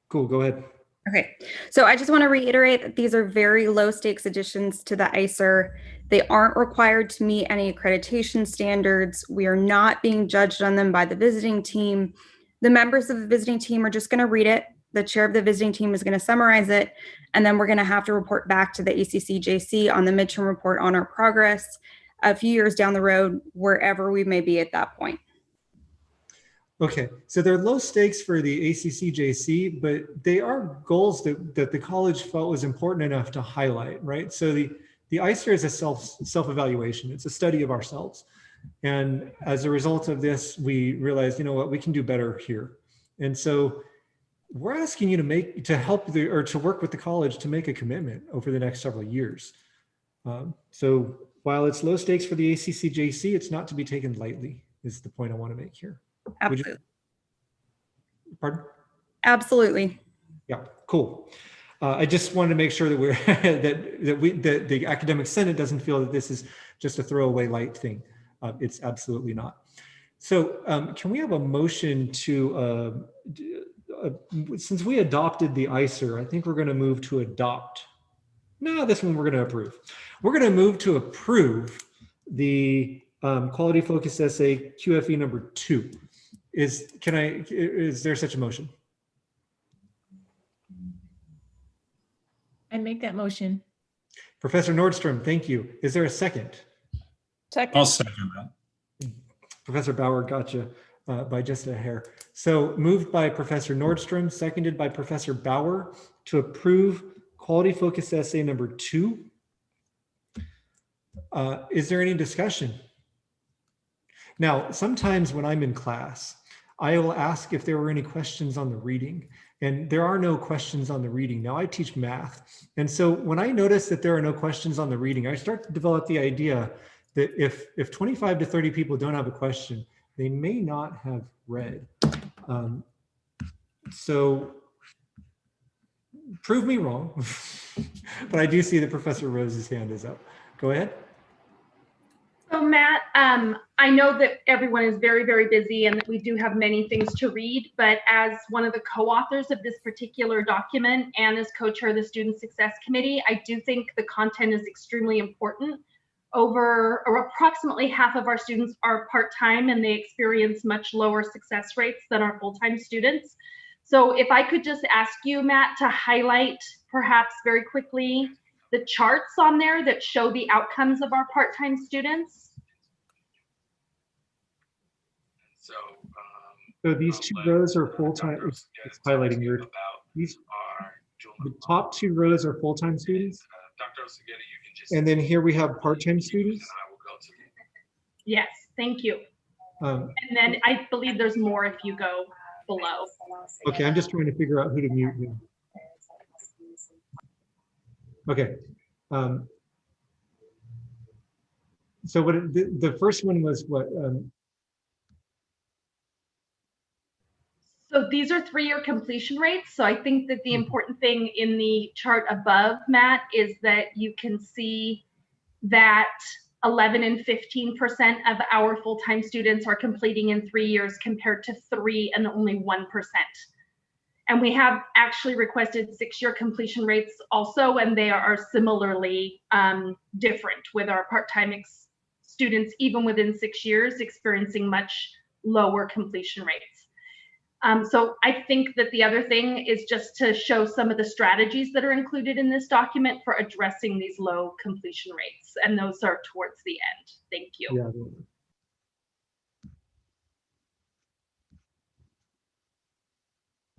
Cool, go ahead. Okay, so I just want to reiterate that these are very low stakes additions to the ICER. They aren't required to meet any accreditation standards. We are not being judged on them by the visiting team. The members of the visiting team are just going to read it. The chair of the visiting team is going to summarize it, and then we're going to have to report back to the ACCJC on the midterm report on our progress a few years down the road, wherever we may be at that point. Okay, so they're low stakes for the ACCJC, but they are goals that the college felt was important enough to highlight, right? So the ICER is a self-evaluation. It's a study of ourselves. And as a result of this, we realized, you know what, we can do better here. And so we're asking you to work with the college to make a commitment over the next several years. So while it's low stakes for the ACCJC, it's not to be taken lightly, is the point I want to make here. Absolutely. Pardon? Absolutely. Yeah, cool. I just wanted to make sure that we're that the Academic Senate doesn't feel that this is just a throwaway light thing. It's absolutely not. So can we have a motion to, since we adopted the ICER, I think we're going to move to adopt. No, this one we're going to approve. We're going to move to approve the quality focused essay QFE number 2. Is there such a motion? I make that motion. Professor Nordstrom, thank you. Is there a second? Second. I'll second that. Professor Bauer, gotcha by just a hair. So moved by Professor Nordstrom, seconded by Professor Bauer to approve quality focused essay number 2. Is there any discussion? Now, sometimes when I'm in class, I will ask if there were any questions on the reading, and there are no questions on the reading. Now I teach math. And so when I notice that there are no questions on the reading, I start to develop the idea that if 25 to 30 people don't have a question, they may not have read. So prove me wrong, but I do see that Professor Rose's hand is up. Go ahead. So Matt, I know that everyone is very, very busy and that we do have many things to read, but as one of the co-authors of this particular document and as co-chair of the Student Success Committee, I do think the content is extremely important. Approximately half of our students are part-time and they experience much lower success rates than our full-time students. So if I could just ask you, Matt, to highlight perhaps very quickly the charts on there that show the outcomes of our part-time students. So these 2 rows are full-time. It's highlighting your. The top 2 rows are full-time students. And then here we have part-time students. Yes, thank you. And then I believe there's more if you go below. Okay, I'm just trying to figure out who to mute here. Okay. So what the first one was what? So these are 3-year completion rates. So I think that the important thing in the chart above, Matt, is that you can see that 11 and 15% of our full-time students are completing in 3 years compared to 3 and only 1%. And we have actually requested 6-year completion rates also, and they are similarly different with our part-time students, even within 6 years, experiencing much lower completion rates. So I think that the other thing is just to show some of the strategies that are included in this document for addressing these low completion rates. And those are towards the end. Thank you. Yeah.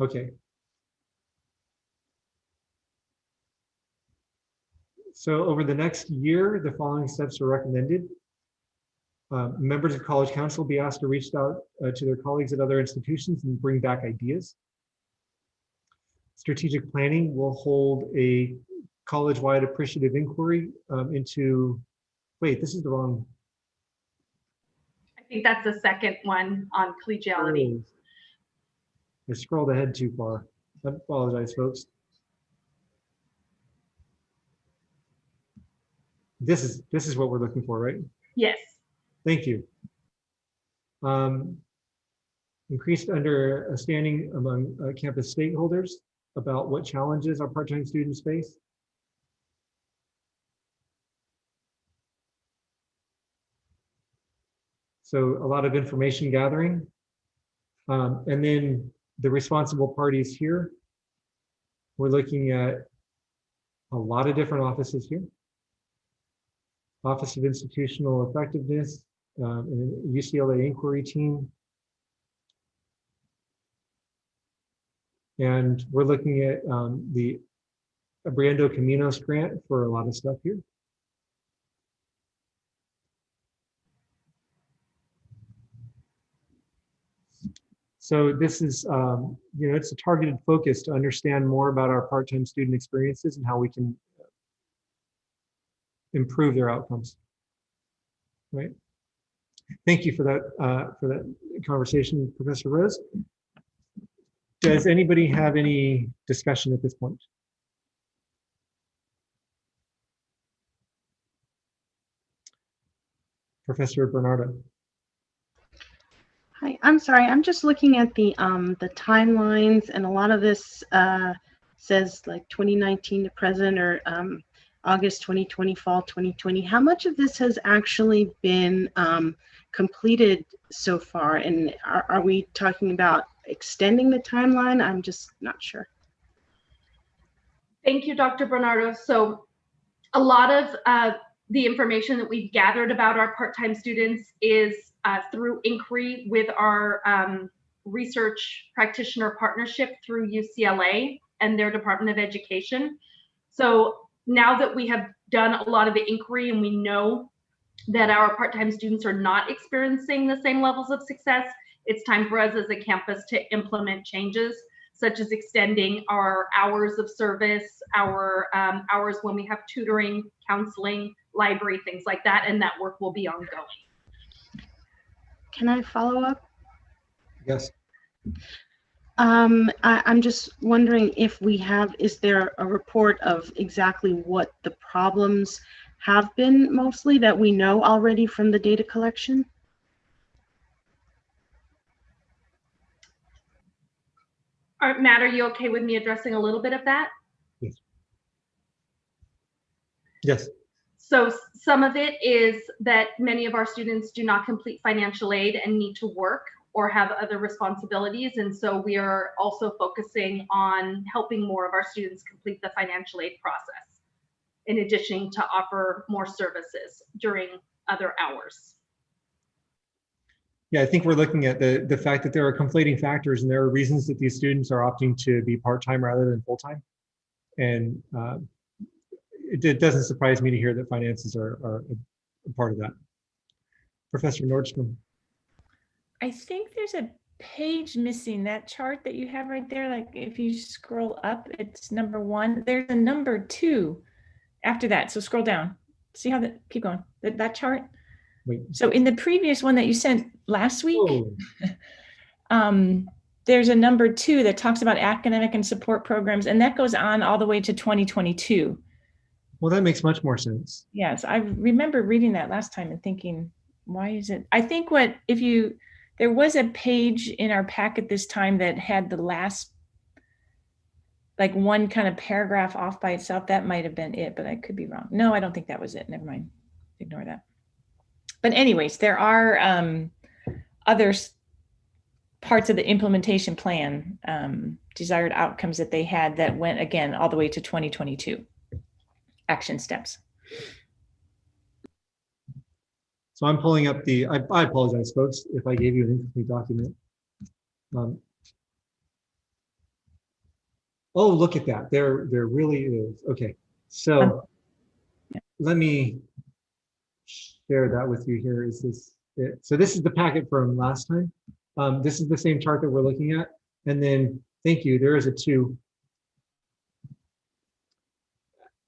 Okay. So over the next year, the following steps are recommended. Members of College Council will be asked to reach out to their colleagues at other institutions and bring back ideas. Strategic planning will hold a college-wide appreciative inquiry into, wait, this is the wrong. I think that's the second one on collegiality. I scrolled ahead too far. I apologize, folks. This is what we're looking for, right? Yes. Thank you. Increased understanding among campus stakeholders about what challenges our part-time students face. So a lot of information gathering. And then the responsible parties here, we're looking at a lot of different offices here. Office of Institutional Effectiveness, and UCLA Inquiry Team. And we're looking at the Abriendo Caminos grant for a lot of stuff here. So this is, it's a targeted focus to understand more about our part-time student experiences and how we can improve their outcomes, right? Thank you for that conversation, Professor Rose. Does anybody have any discussion at this point? Professor Bernardo. Hi, I'm sorry. I'm just looking at the timelines, and a lot of this says like 2019 to present, or August 2020, fall 2020. How much of this has actually been completed so far? And are we talking about extending the timeline? I'm just not sure. Thank you, Dr. Bernardo. So a lot of the information that we've gathered about our part-time students is through inquiry with our research practitioner partnership through UCLA and their Department of Education. So now that we have done a lot of the inquiry and we know that our part-time students are not experiencing the same levels of success, it's time for us as a campus to implement changes, such as extending our hours of service, our hours when we have tutoring, counseling, library, things like that, and that work will be ongoing. Can I follow up? Yes. I'm just wondering if is there a report of exactly what the problems have been mostly that we know already from the data collection? Matt, are you okay with me addressing a little bit of that? Yes. Yes. So some of it is that many of our students do not complete financial aid and need to work or have other responsibilities. And so we are also focusing on helping more of our students complete the financial aid process, in addition to offer more services during other hours. Yeah, I think we're looking at the fact that there are conflating factors, and there are reasons that these students are opting to be part-time rather than full-time. And it doesn't surprise me to hear that finances are a part of that. Professor Nordstrom. I think there's a page missing. That chart that you have right there, like if you scroll up, it's number 1. There's a number 2 after that. So scroll down. See how that, keep going. That chart. Wait. So in the previous one that you sent last week, there's a number 2 that talks about academic and support programs, and that goes on all the way to 2022. Well, that makes much more sense. Yes, I remember reading that last time and thinking, why is it? I think there was a page in our packet this time that had the last, like one kind of paragraph off by itself. That might have been it, but I could be wrong. No, I don't think that was it. Never mind. Ignore that. But anyways, there are other parts of the implementation plan, desired outcomes that they had that went, again, all the way to 2022. Action steps. So I'm pulling up I apologize, folks, if I gave you an incomplete document. Oh, look at that. There really is. Okay. So let me share that with you here. Is this it? So this is the packet from last time. This is the same chart that we're looking at. And then, thank you, there is a 2.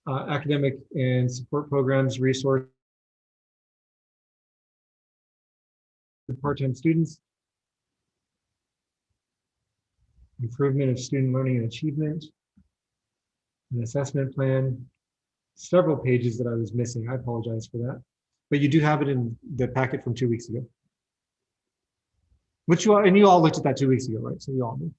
Academic and support programs, resource part-time students, improvement of student learning and achievement, an assessment plan, several pages that I was missing. I apologize for that. But you do have it in the packet from 2 weeks ago. Which you all, and you all looked at that 2 weeks ago, right? So you all knew.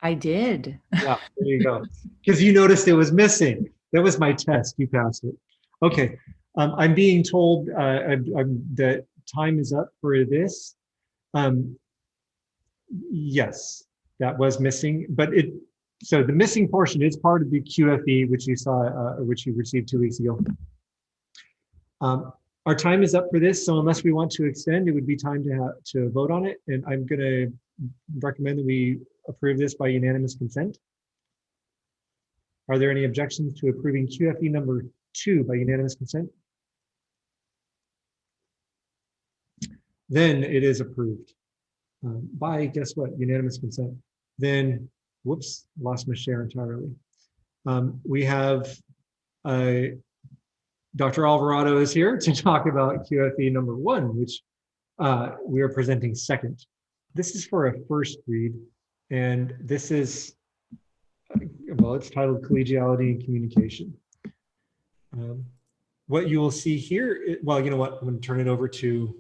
I did. Yeah, there you go. Because you noticed it was missing. That was my test. You passed it. Okay. I'm being told that time is up for this. Yes, that was missing, but so the missing portion is part of the QFE, which you saw, which you received 2 weeks ago. Our time is up for this, so unless we want to extend, it would be time to vote on it. And I'm going to recommend that we approve this by unanimous consent. Are there any objections to approving QFE number 2 by unanimous consent? Then it is approved by, guess what, unanimous consent. Then, whoops, lost my share entirely. We have Dr. Alvarado is here to talk about QFE number 1, which we are presenting second. This is for a first read, and this is, well, it's titled Collegiality and Communication. What you will see here, well, you know what, I'm going to turn it over to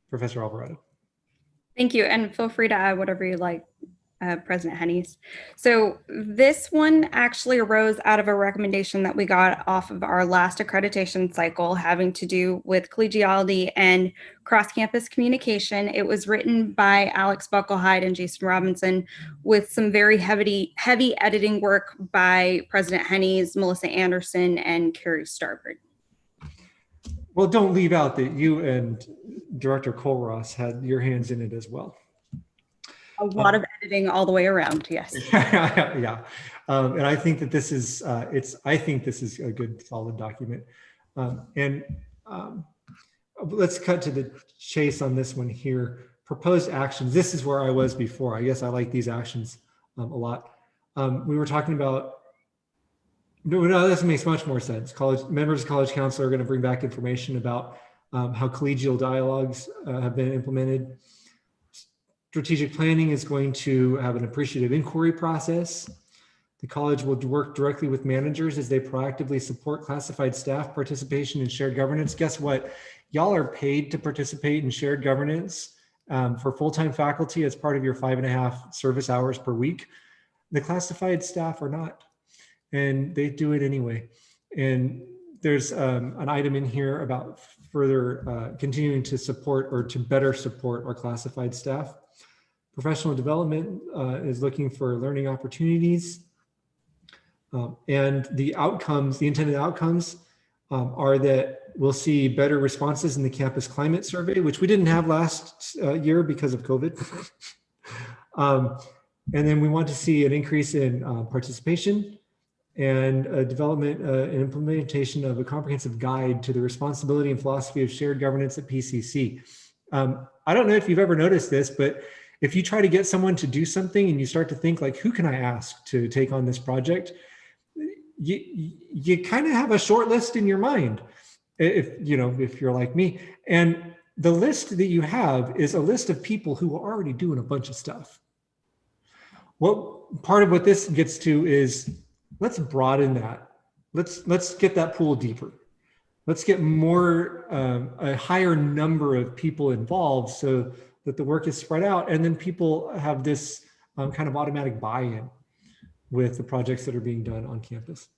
Professor Alvarado. Thank you, and feel free to add whatever you like, President Hennies. So this one actually arose out of a recommendation that we got off of our last accreditation cycle having to do with collegiality and cross-campus communication. It was written by Alex Buckelhide and Jason Robinson with some very heavy editing work by President Hennies, Melissa Anderson, and Carrie Starbird. Well, don't leave out that you and Director Kohlross had your hands in it as well. A lot of editing all the way around, yes. Yeah, and I think that this is I think this is a good, solid document. Let's cut to the chase on this one here. Proposed actions. This is where I was before. I guess I like these actions a lot. We were talking about. No, this makes much more sense. Members of College Council are going to bring back information about how collegial dialogues have been implemented. Strategic planning is going to have an appreciative inquiry process. The college will work directly with managers as they proactively support classified staff participation in shared governance. Guess what? Y'all are paid to participate in shared governance for full-time faculty as part of your 5.5 service hours per week. The classified staff are not, and they do it anyway. And there's an item in here about further continuing to support or to better support our classified staff. Professional development is looking for learning opportunities. And the outcomes, the intended outcomes are that we'll see better responses in the campus climate survey, which we didn't have last year because of COVID. And then we want to see an increase in participation and development and implementation of a comprehensive guide to the responsibility and philosophy of shared governance at PCC. I don't know if you've ever noticed this, but if you try to get someone to do something and you start to think like, who can I ask to take on this project? You kind of have a short list in your mind, if you're like me. And the list that you have is a list of people who are already doing a bunch of stuff. What part of what this gets to is, let's broaden that. Let's get that pool deeper. Let's get more, a higher number of people involved so that the work is spread out, and then people have this kind of automatic buy-in with the projects that are being done on campus.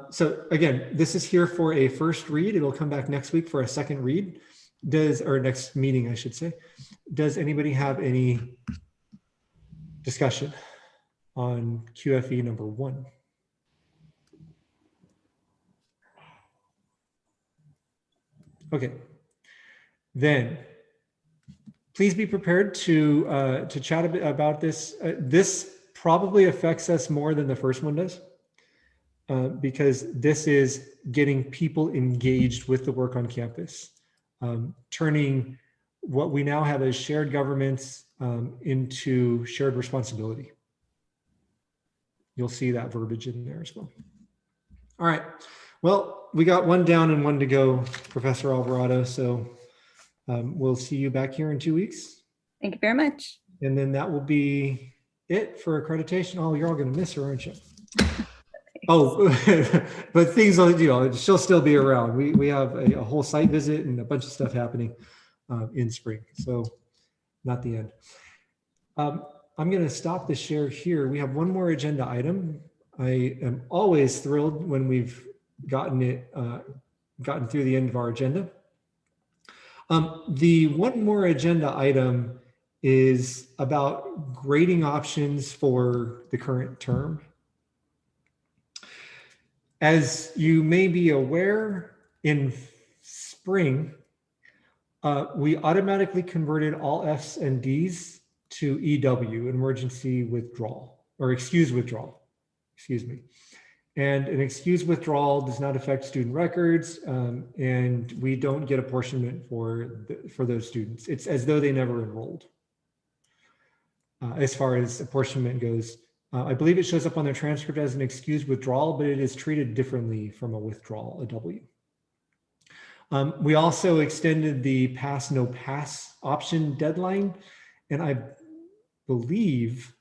So again, this is here for a first read. It'll come back next week for a second read. Or next meeting, I should say. Does anybody have any discussion on QFE number 1? Okay, then please be prepared to chat a bit about this. This probably affects us more than the first one does. because this is getting people engaged with the work on campus, turning what we now have as shared governments into shared responsibility. You'll see that verbiage in there as well. All right. Well, we got one down and one to go, Professor Alvarado. So we'll see you back here in 2 weeks. Thank you very much. And then that will be it for accreditation. Oh, you're all going to miss her, aren't you? Oh, but things, she'll still be around. We have a whole site visit and a bunch of stuff happening in spring. So not the end. I'm going to stop the share here. We have one more agenda item. I am always thrilled when we've gotten through the end of our agenda. The one more agenda item is about grading options for the current term. As you may be aware, in spring, we automatically converted all Fs and Ds to EW, emergency withdrawal, or excused withdrawal, excuse me. And an excused withdrawal does not affect student records, and we don't get apportionment for those students. It's as though they never enrolled. As far as apportionment goes, I believe it shows up on their transcript as an excused withdrawal, but it is treated differently from a withdrawal, a W. We also extended the pass, no pass option deadline, and I believe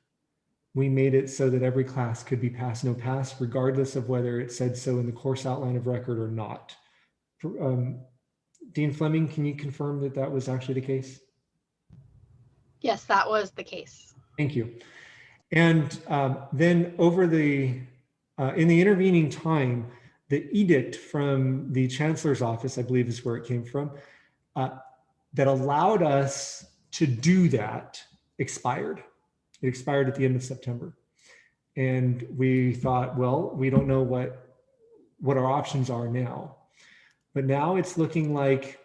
we made it so that every class could be pass, no pass, regardless of whether it said so in the course outline of record or not. Dean Fleming, can you confirm that that was actually the case? Yes, that was the case. Thank you. And then over the, in the intervening time, the edict from the chancellor's office, I believe is where it came from, that allowed us to do that expired. It expired at the end of September. And we thought, well, we don't know what our options are now. But now it's looking like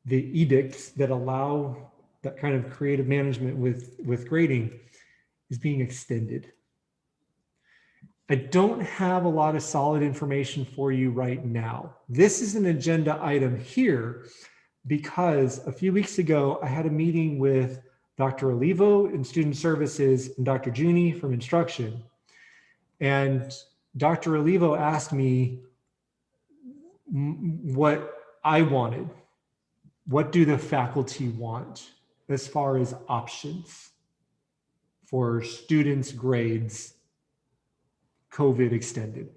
the edicts that allow that kind of creative management with grading is being extended. I don't have a lot of solid information for you right now. This is an agenda item here because a few weeks ago, I had a meeting with Dr. Olivo in Student Services and Dr. Juni from Instruction. And Dr. Olivo asked me what I wanted. What do the faculty want as far as options for students' grades COVID extended?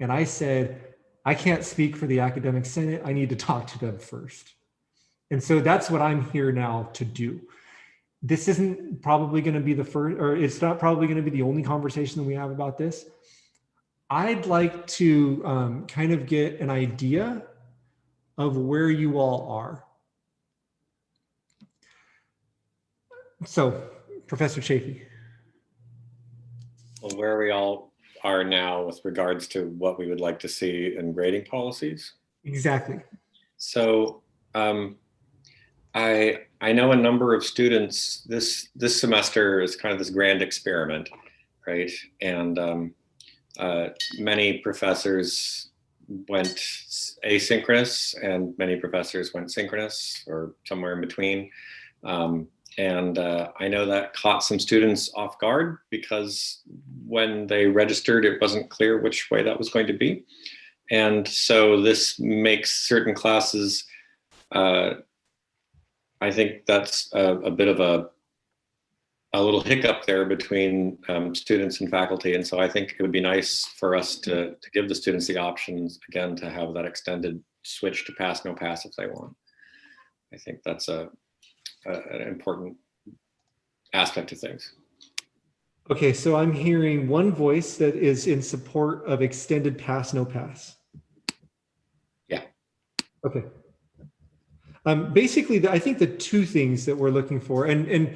And I said, I can't speak for the Academic Senate. I need to talk to them first. And so that's what I'm here now to do. This isn't probably going to be the first, or it's not probably going to be the only conversation that we have about this. I'd like to kind of get an idea of where you all are. So, Professor Chafee. Well, where we all are now with regards to what we would like to see in grading policies. Exactly. So I know a number of students, this semester is kind of this grand experiment, right? And many professors went asynchronous and many professors went synchronous or somewhere in between. And I know that caught some students off guard because when they registered, it wasn't clear which way that was going to be. And so this makes certain classes, I think that's a bit of a little hiccup there between students and faculty. And so I think it would be nice for us to give the students the options, again, to have that extended switch to pass, no pass if they want. I think that's an important aspect of things. Okay, so I'm hearing one voice that is in support of extended pass, no pass. Yeah. Okay. Basically, I think the two things that we're looking for, and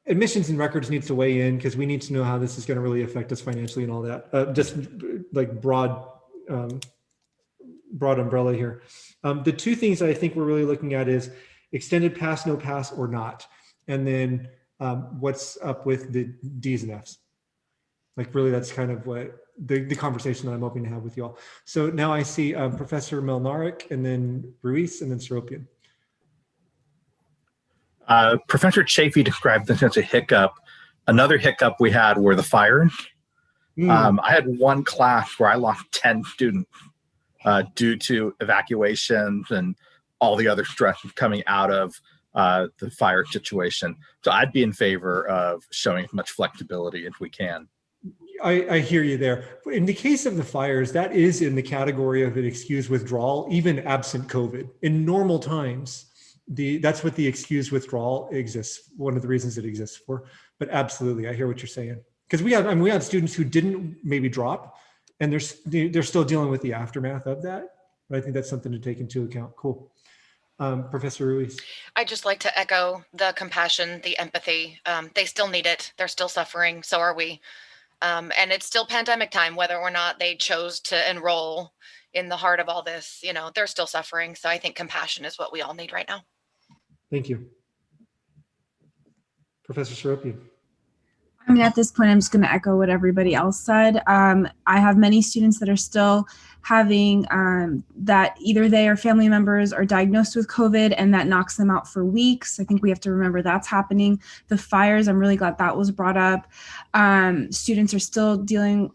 admissions and records needs to weigh in because we need to know how this is going to really affect us financially and all that. Just like broad umbrella here. The two things that I think we're really looking at is extended pass, no pass, or not. And then what's up with the D's and F's. Like really, that's kind of what the conversation that I'm hoping to have with you all. So now I see Professor Melnarek, and then Ruiz, and then Seropian. Professor Chafee described this as a hiccup. Another hiccup we had were the fires. I had one class where I lost 10 students due to evacuations and all the other stress coming out of the fire situation. So I'd be in favor of showing as much flexibility as we can. I hear you there. In the case of the fires, that is in the category of an excused withdrawal, even absent COVID. In normal times, that's what the excused withdrawal exists. One of the reasons it exists for. But absolutely, I hear what you're saying. Because we had students who didn't maybe drop, and they're still dealing with the aftermath of that. But I think that's something to take into account. Cool. Professor Ruiz. I'd just like to echo the compassion, the empathy. They still need it. They're still suffering. So are we. And it's still pandemic time, whether or not they chose to enroll in the heart of all this, you know, they're still suffering. So I think compassion is what we all need right now. Thank you. Professor Seropian. I mean, at this point, I'm just going to echo what everybody else said. I have many students that are still having that either they or family members are diagnosed with COVID, and that knocks them out for weeks. I think we have to remember that's happening. The fires, I'm really glad that was brought up. Students are still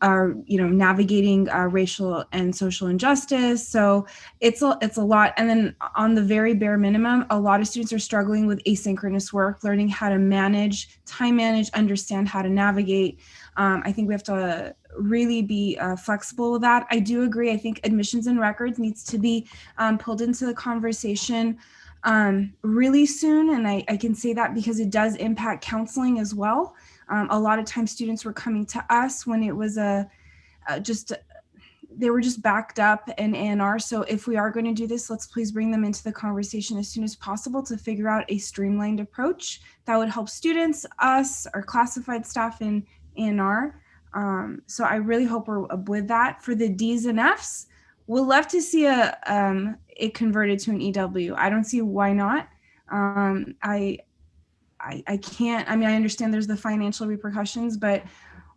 navigating racial and social injustice. So it's a lot. And then on the very bare minimum, a lot of students are struggling with asynchronous work, learning how to manage, time manage, understand how to navigate. I think we have to really be flexible with that. I do agree. I think admissions and records needs to be pulled into the conversation really soon. And I can say that because it does impact counseling as well. A lot of times students were coming to us when it was they were just backed up in A&R. So if we are going to do this, let's please bring them into the conversation as soon as possible to figure out a streamlined approach that would help students, us, our classified staff in A&R. So I really hope we're with that. For the D's and F's, we'll love to see it converted to an EW. I don't see why not. I can't. I mean, I understand there's the financial repercussions, but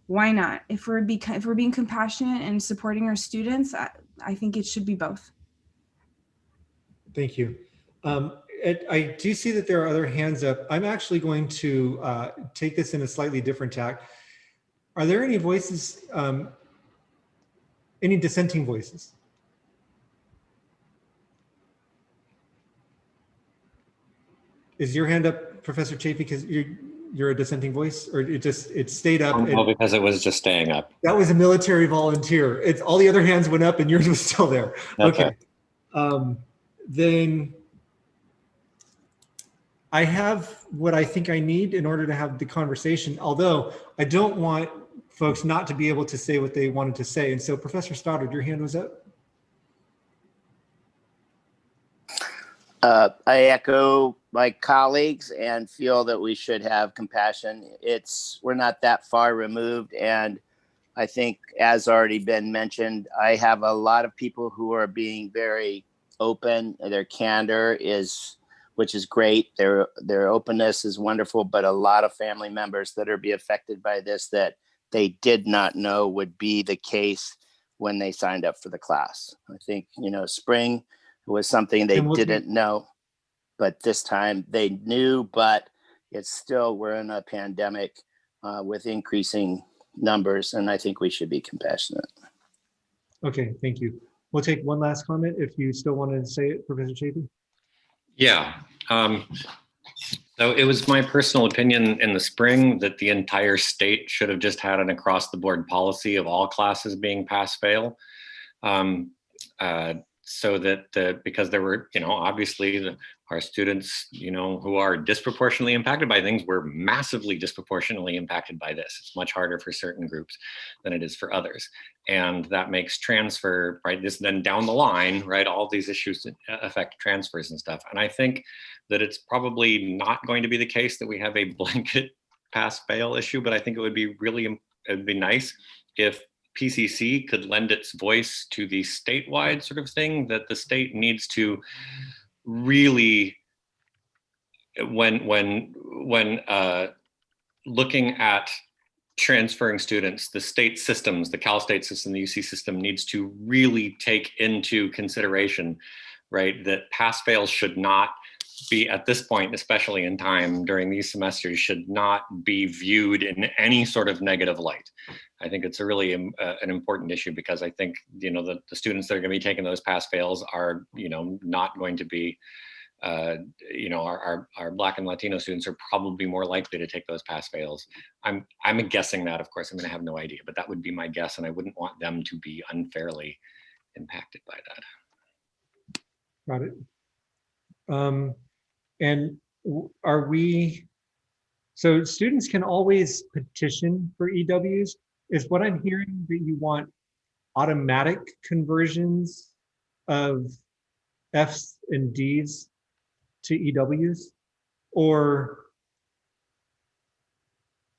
why not? If we're being compassionate and supporting our students, I think it should be both. Thank you. I do see that there are other hands up. I'm actually going to take this in a slightly different tack. Are there any voices, any dissenting voices? Is your hand up, Professor Chafee, because you're a dissenting voice, or it stayed up? No, because it was just staying up. That was a military volunteer. It's all the other hands went up and yours was still there. Okay. Then I have what I think I need in order to have the conversation, although I don't want folks not to be able to say what they wanted to say. And so Professor Stoddard, your hand was up. I echo my colleagues and feel that we should have compassion. We're not that far removed. And I think, as already been mentioned, I have a lot of people who are being very open. Their candor which is great. Their openness is wonderful, but a lot of family members that are being affected by this that they did not know would be the case when they signed up for the class. I think, spring was something they didn't know, but this time they knew, but it's still, we're in a pandemic with increasing numbers, and I think we should be compassionate. Okay, thank you. We'll take one last comment if you still want to say it, Professor Chafee. Yeah. So it was my personal opinion in the spring that the entire state should have just had an across-the-board policy of all classes being pass-fail. So that because there were, obviously our students, who are disproportionately impacted by things were massively disproportionately impacted by this. It's much harder for certain groups than it is for others. And that makes transfer, right? This then down the line, right? All these issues affect transfers and stuff. And I think that it's probably not going to be the case that we have a blanket pass-fail issue, but I think it'd be nice if PCC could lend its voice to the statewide sort of thing that the state needs to really, when looking at transferring students, the state systems, the Cal State system, the UC system needs to really take into consideration, right, that pass-fails should not be, at this point, especially in time during these semesters, should not be viewed in any sort of negative light. I think it's a really an important issue, because I think, you know, the students that are going to be taking those pass-fails are, you know, not going to be, you know, our Black and Latino students are probably more likely to take those pass-fails. I'm guessing that, of course, I'm going to have no idea, but that would be my guess, and I wouldn't want them to be unfairly impacted by that. Got it. And are we, so students can always petition for EWs? Is what I'm hearing that you want automatic conversions of Fs and Ds to EWs, or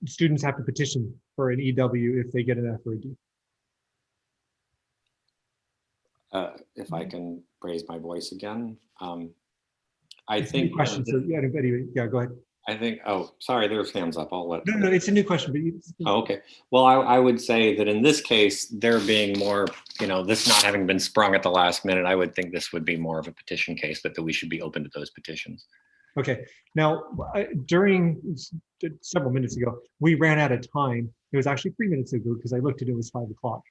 students have to petition for an EW if they get an F or a D? If I can raise my voice again, I It's a think new question. So yeah, anybody, yeah, go ahead. I think, oh, sorry, there's hands up. I'll let. No, it's a new question, but you. Oh, okay. Well, I would say that in this case, there being more, you know, this not having been sprung at the last minute, I would think this would be more of a petition case, but that we should be open to those petitions. Okay. Now, during several minutes ago, we ran out of time. It was actually 3 minutes ago because I looked at it, it was 5 o'clock.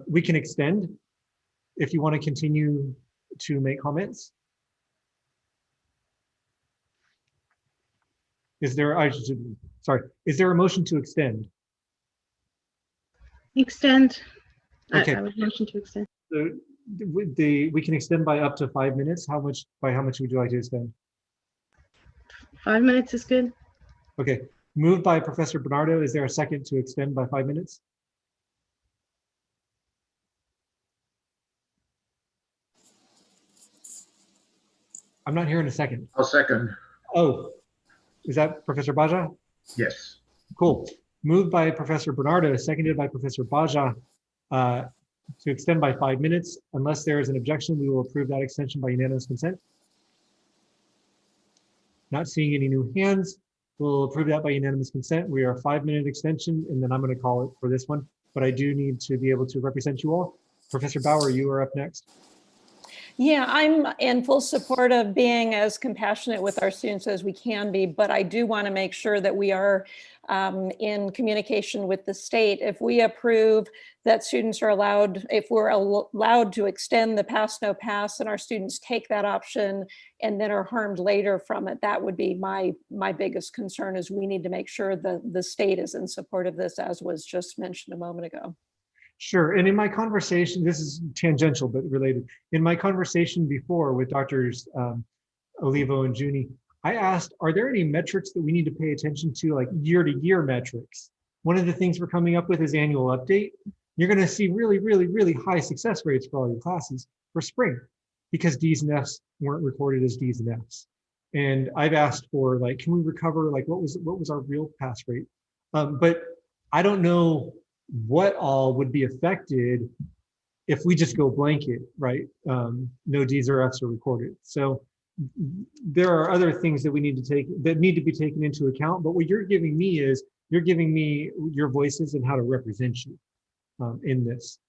We can extend if you want to continue to make comments. Is there, is there a motion to extend? Extend. Okay. I would motion to extend. We can extend by up to 5 minutes. By how much would you like to extend? 5 minutes is good. Okay. Moved by Professor Bernardo. Is there a second to extend by 5 minutes? I'm not hearing a second. I'll second. Oh, is that Professor Baja? Yes. Cool. Moved by Professor Bernardo, seconded by Professor Baja to extend by 5 minutes. Unless there is an objection, we will approve that extension by unanimous consent. Not seeing any new hands, we'll approve that by unanimous consent. We are a 5 minute extension, and then I'm going to call it for this one, but I do need to be able to represent you all. Professor Bauer, you are up next. Yeah, I'm in full support of being as compassionate with our students as we can be, but I do want to make sure that we are in communication with the state. If we approve that students are allowed, if we're allowed to extend the pass no pass and our students take that option and then are harmed later from it, that would be my biggest concern. Is we need to make sure the state is in support of this, as was just mentioned a moment ago. Sure, and in my conversation, this is tangential but related. In my conversation before with Drs. Olivo and Juni, I asked, are there any metrics that we need to pay attention to, like year-to-year metrics? One of the things we're coming up with is annual update. You're gonna see really, really, really high success rates for all your classes for spring because Ds and Fs weren't recorded as Ds and Fs. And I've asked for, like, can we recover, like, what was our real pass rate? But I don't know what all would be affected if we just go blanket, right? No Ds or Fs are recorded. So there are other things that we need to be taken into account. But what you're giving me is, you're giving me your voices and how to represent you in this.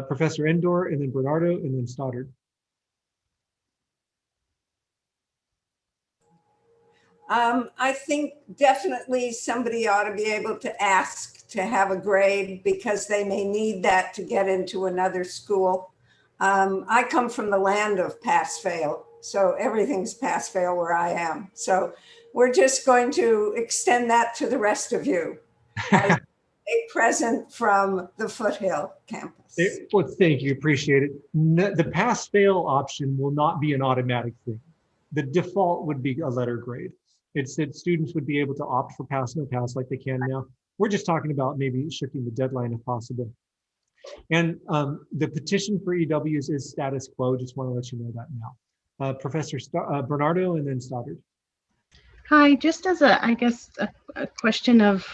Professor Endor, and then Bernardo, and then Stoddard. I think definitely somebody ought to be able to ask to have a grade because they may need that to get into another school. I come from the land of pass-fail, so everything's pass-fail where I am. So we're just going to extend that to the rest of you as a present from the Foothill campus. Well, thank you, appreciate it. The pass-fail option will not be an automatic thing. The default would be a letter grade. It's that students would be able to opt for pass no pass like they can now. We're just talking about maybe shifting the deadline if possible. And the petition for EWs is status quo. Just want to let you know that now. Professor Bernardo, and then Stoddard. Hi, just as I guess a question of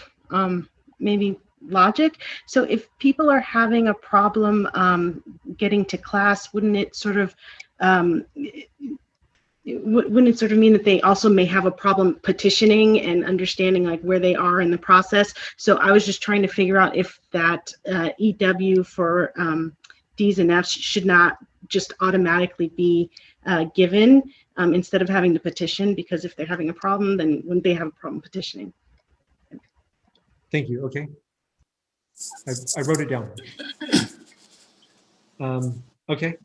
maybe logic. So if people are having a problem getting to class, wouldn't it sort of wouldn't it sort of mean that they also may have a problem petitioning and understanding like where they are in the process? So I was just trying to figure out if that EW for Ds and Fs should not just automatically be given instead of having to petition, because if they're having a problem, then wouldn't they have a problem petitioning? Thank you. Okay. I wrote it down. Okay.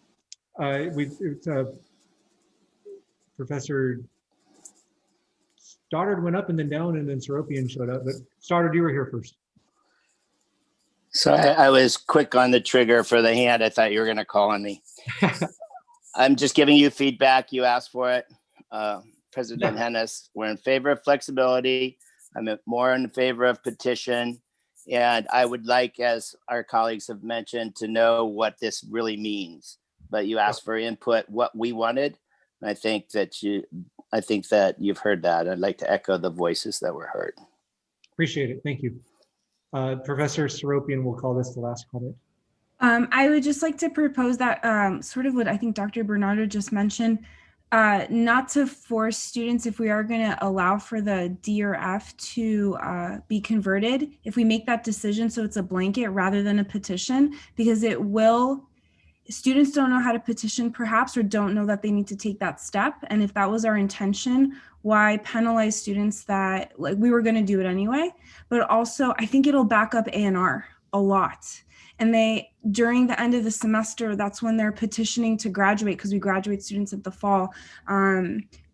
Professor Stoddard went up and then down, and then Seropian showed up. But Stoddard, you were here first. So I was quick on the trigger for the hand. I thought you were going to call on me. I'm just giving you feedback. You asked for it. President Hennis, we're in favor of flexibility. I'm more in favor of petition. And I would like, as our colleagues have mentioned, to know what this really means. But you asked for input, what we wanted. And I think that you've heard that. I'd like to echo the voices that were heard. Appreciate it. Thank you. Professor Seropian will call this the last comment. I would just like to propose that sort of what I think Dr. Bernardo just mentioned, not to force students, if we are going to allow for the D or F to be converted, if we make that decision so it's a blanket rather than a petition, because it will, students don't know how to petition perhaps, or don't know that they need to take that step. And if that was our intention, why penalize students that, like, we were going to do it anyway? But also I think it'll back up A&R a lot. And they, during the end of the semester, that's when they're petitioning to graduate, because we graduate students at the fall.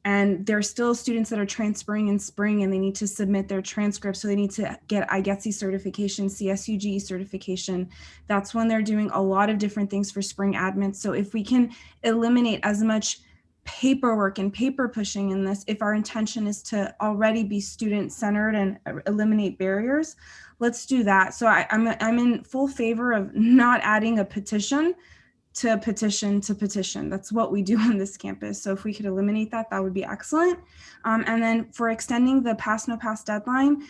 And there are still students that are transferring in spring, and they need to submit their transcripts. So they need to get IGETC certification, CSUGE certification. That's when they're doing a lot of different things for spring admits. So if we can eliminate as much paperwork and paper pushing in this, if our intention is to already be student centered and eliminate barriers, let's do that. So I'm in full favor of not adding a petition to petition to petition. That's what we do on this campus. So if we could eliminate that, that would be excellent. And then for extending the pass no pass deadline,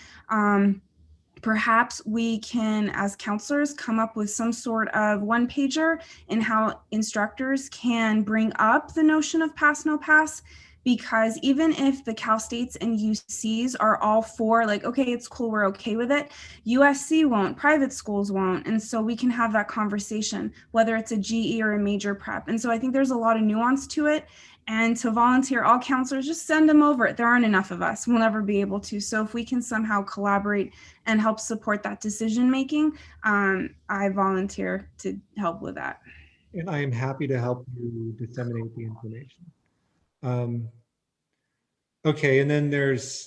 perhaps we can, as counselors, come up with some sort of one pager in how instructors can bring up the notion of pass no pass. Because even if the Cal States and UCs are all for, like, okay, it's cool, we're okay with it, USC won't, private schools won't. And so we can have that conversation, whether it's a GE or a major prep. And so I think there's a lot of nuance to it. And to volunteer, all counselors, just send them over. There aren't enough of us. We'll never be able to. So if we can somehow collaborate and help support that decision making, I volunteer to help with that. And I am happy to help you disseminate the information. Okay, and then there's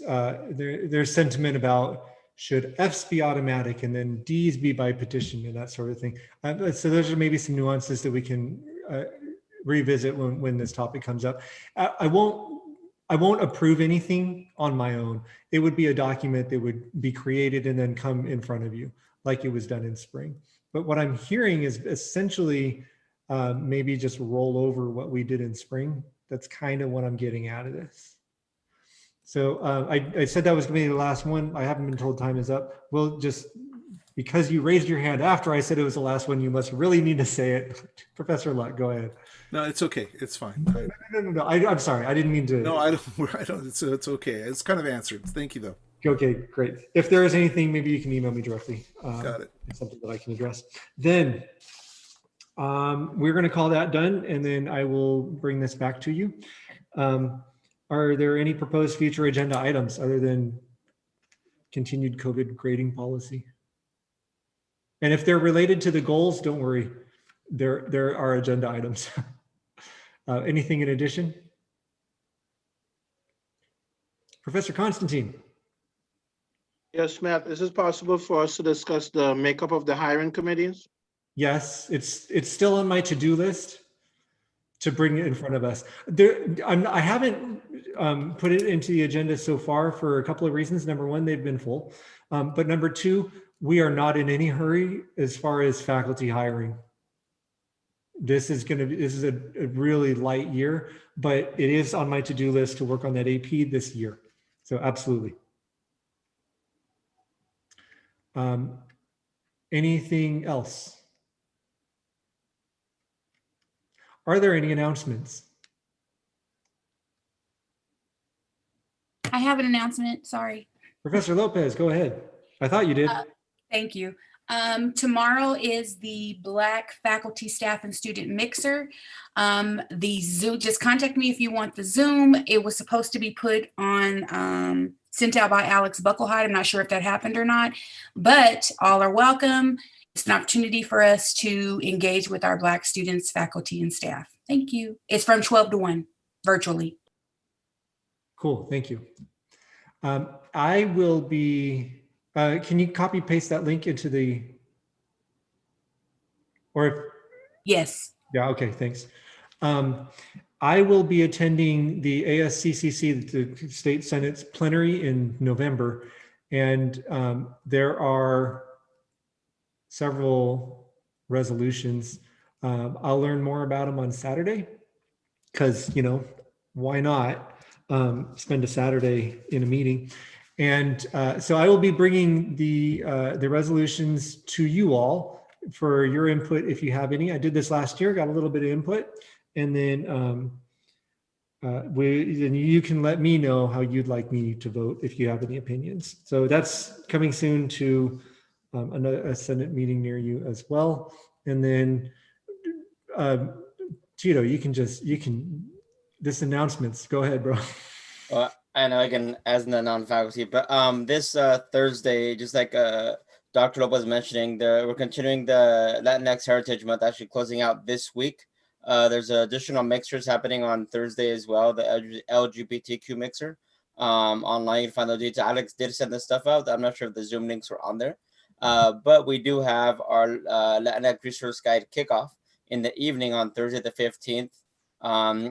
sentiment about should Fs be automatic and then Ds be by petition and that sort of thing. So those are maybe some nuances that we can revisit when this topic comes up. I won't approve anything on my own. It would be a document that would be created and then come in front of you like it was done in spring. But what I'm hearing is essentially maybe just roll over what we did in spring. That's kind of what I'm getting out of this. So I said that was going to be the last one. I haven't been told time is up. We'll just, because you raised your hand after I said it was the last one, you must really need to say it. Professor Lutt, go ahead. No, it's okay. It's fine. No. I'm sorry. I didn't mean to. No, I don't. It's okay. It's kind of answered. Thank you, though. Okay, great. If there is anything, maybe you can email me directly. Got it. It's something that I can address. Then we're going to call that done, and then I will bring this back to you. Are there any proposed future agenda items other than continued COVID grading policy? And if they're related to the goals, don't worry, there are agenda items. Anything in addition? Professor Constantine. Yes, Matt, is it possible for us to discuss the makeup of the hiring committees? Yes, it's still on my to-do list to bring it in front of us. I haven't put it into the agenda so far for a couple of reasons. Number one, they've been full. But number two, we are not in any hurry as far as faculty hiring. This is a really light year, but it is on my to-do list to work on that AP this year. So absolutely. Anything else? Are there any announcements? I have an announcement, sorry. Professor Lopez, go ahead. I thought you did. Thank you. Tomorrow is the Black Faculty, Staff, and Student Mixer. The Zoom, just contact me if you want the Zoom. It was supposed to be put on, sent out by Alex Bucklehide. I'm not sure if that happened or not, but all are welcome. It's an opportunity for us to engage with our Black students, faculty, and staff. Thank you. It's from 12 to 1 virtually. Cool, thank you. I will be, can you copy paste that link into the, or if, yes. Yeah, okay, thanks. I will be attending the ASCCC, the State Senate's plenary in November, and there are several resolutions. I'll learn more about them on Saturday, because, you know, why not spend a Saturday in a meeting? And so I will be bringing the resolutions to you all for your input if you have any. I did this last year, got a little bit of input, and then you can let me know how you'd like me to vote if you have any opinions. So that's coming soon to a Senate meeting near you as well. And then Tito, you can this announcements, go ahead, bro. Well, I know I can as the non-faculty, but this Thursday, just like Dr. Lopez was mentioning, we're continuing the Latinx Heritage Month, actually closing out this week. There's additional mixers happening on Thursday as well, the LGBTQ mixer. Online, you can find the details. Alex did send this stuff out. I'm not sure if the Zoom links were on there. But we do have our Latinx Resource Guide kickoff in the evening on Thursday the 15th,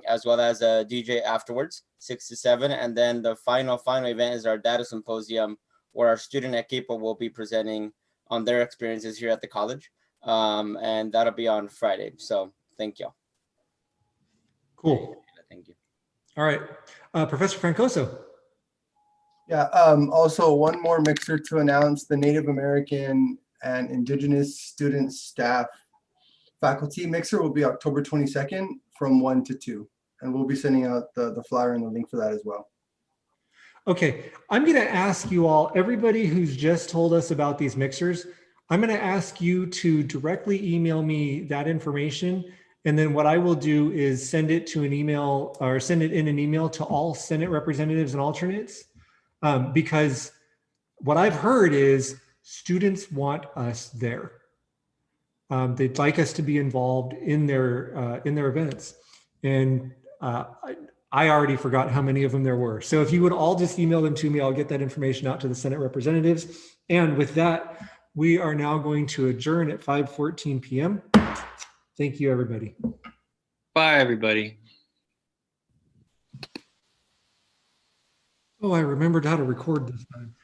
as well as a DJ afterwards, 6 to 7. And then the final event is our data symposium, where our student at Keepa will be presenting on their experiences here at the college. And that'll be on Friday. So thank you. Cool. Thank you. All right. Professor Francoso. Yeah, also one more mixer to announce: the Native American and Indigenous student staff faculty mixer will be October 22nd from 1 to 2. And we'll be sending out the flyer and the link for that as well. Okay, I'm going to ask you all, everybody who's just told us about these mixers, I'm going to ask you to directly email me that information. And then what I will do is send it to an email, or send it in an email to all Senate representatives and alternates. Because what I've heard is students want us there. They'd like us to be involved in their events. And I already forgot how many of them there were. So if you would all just email them to me, I'll get that information out to the Senate representatives. And with that, we are now going to adjourn at 5:14 p.m. Thank you, everybody. Bye, everybody. Oh, I remembered how to record this time.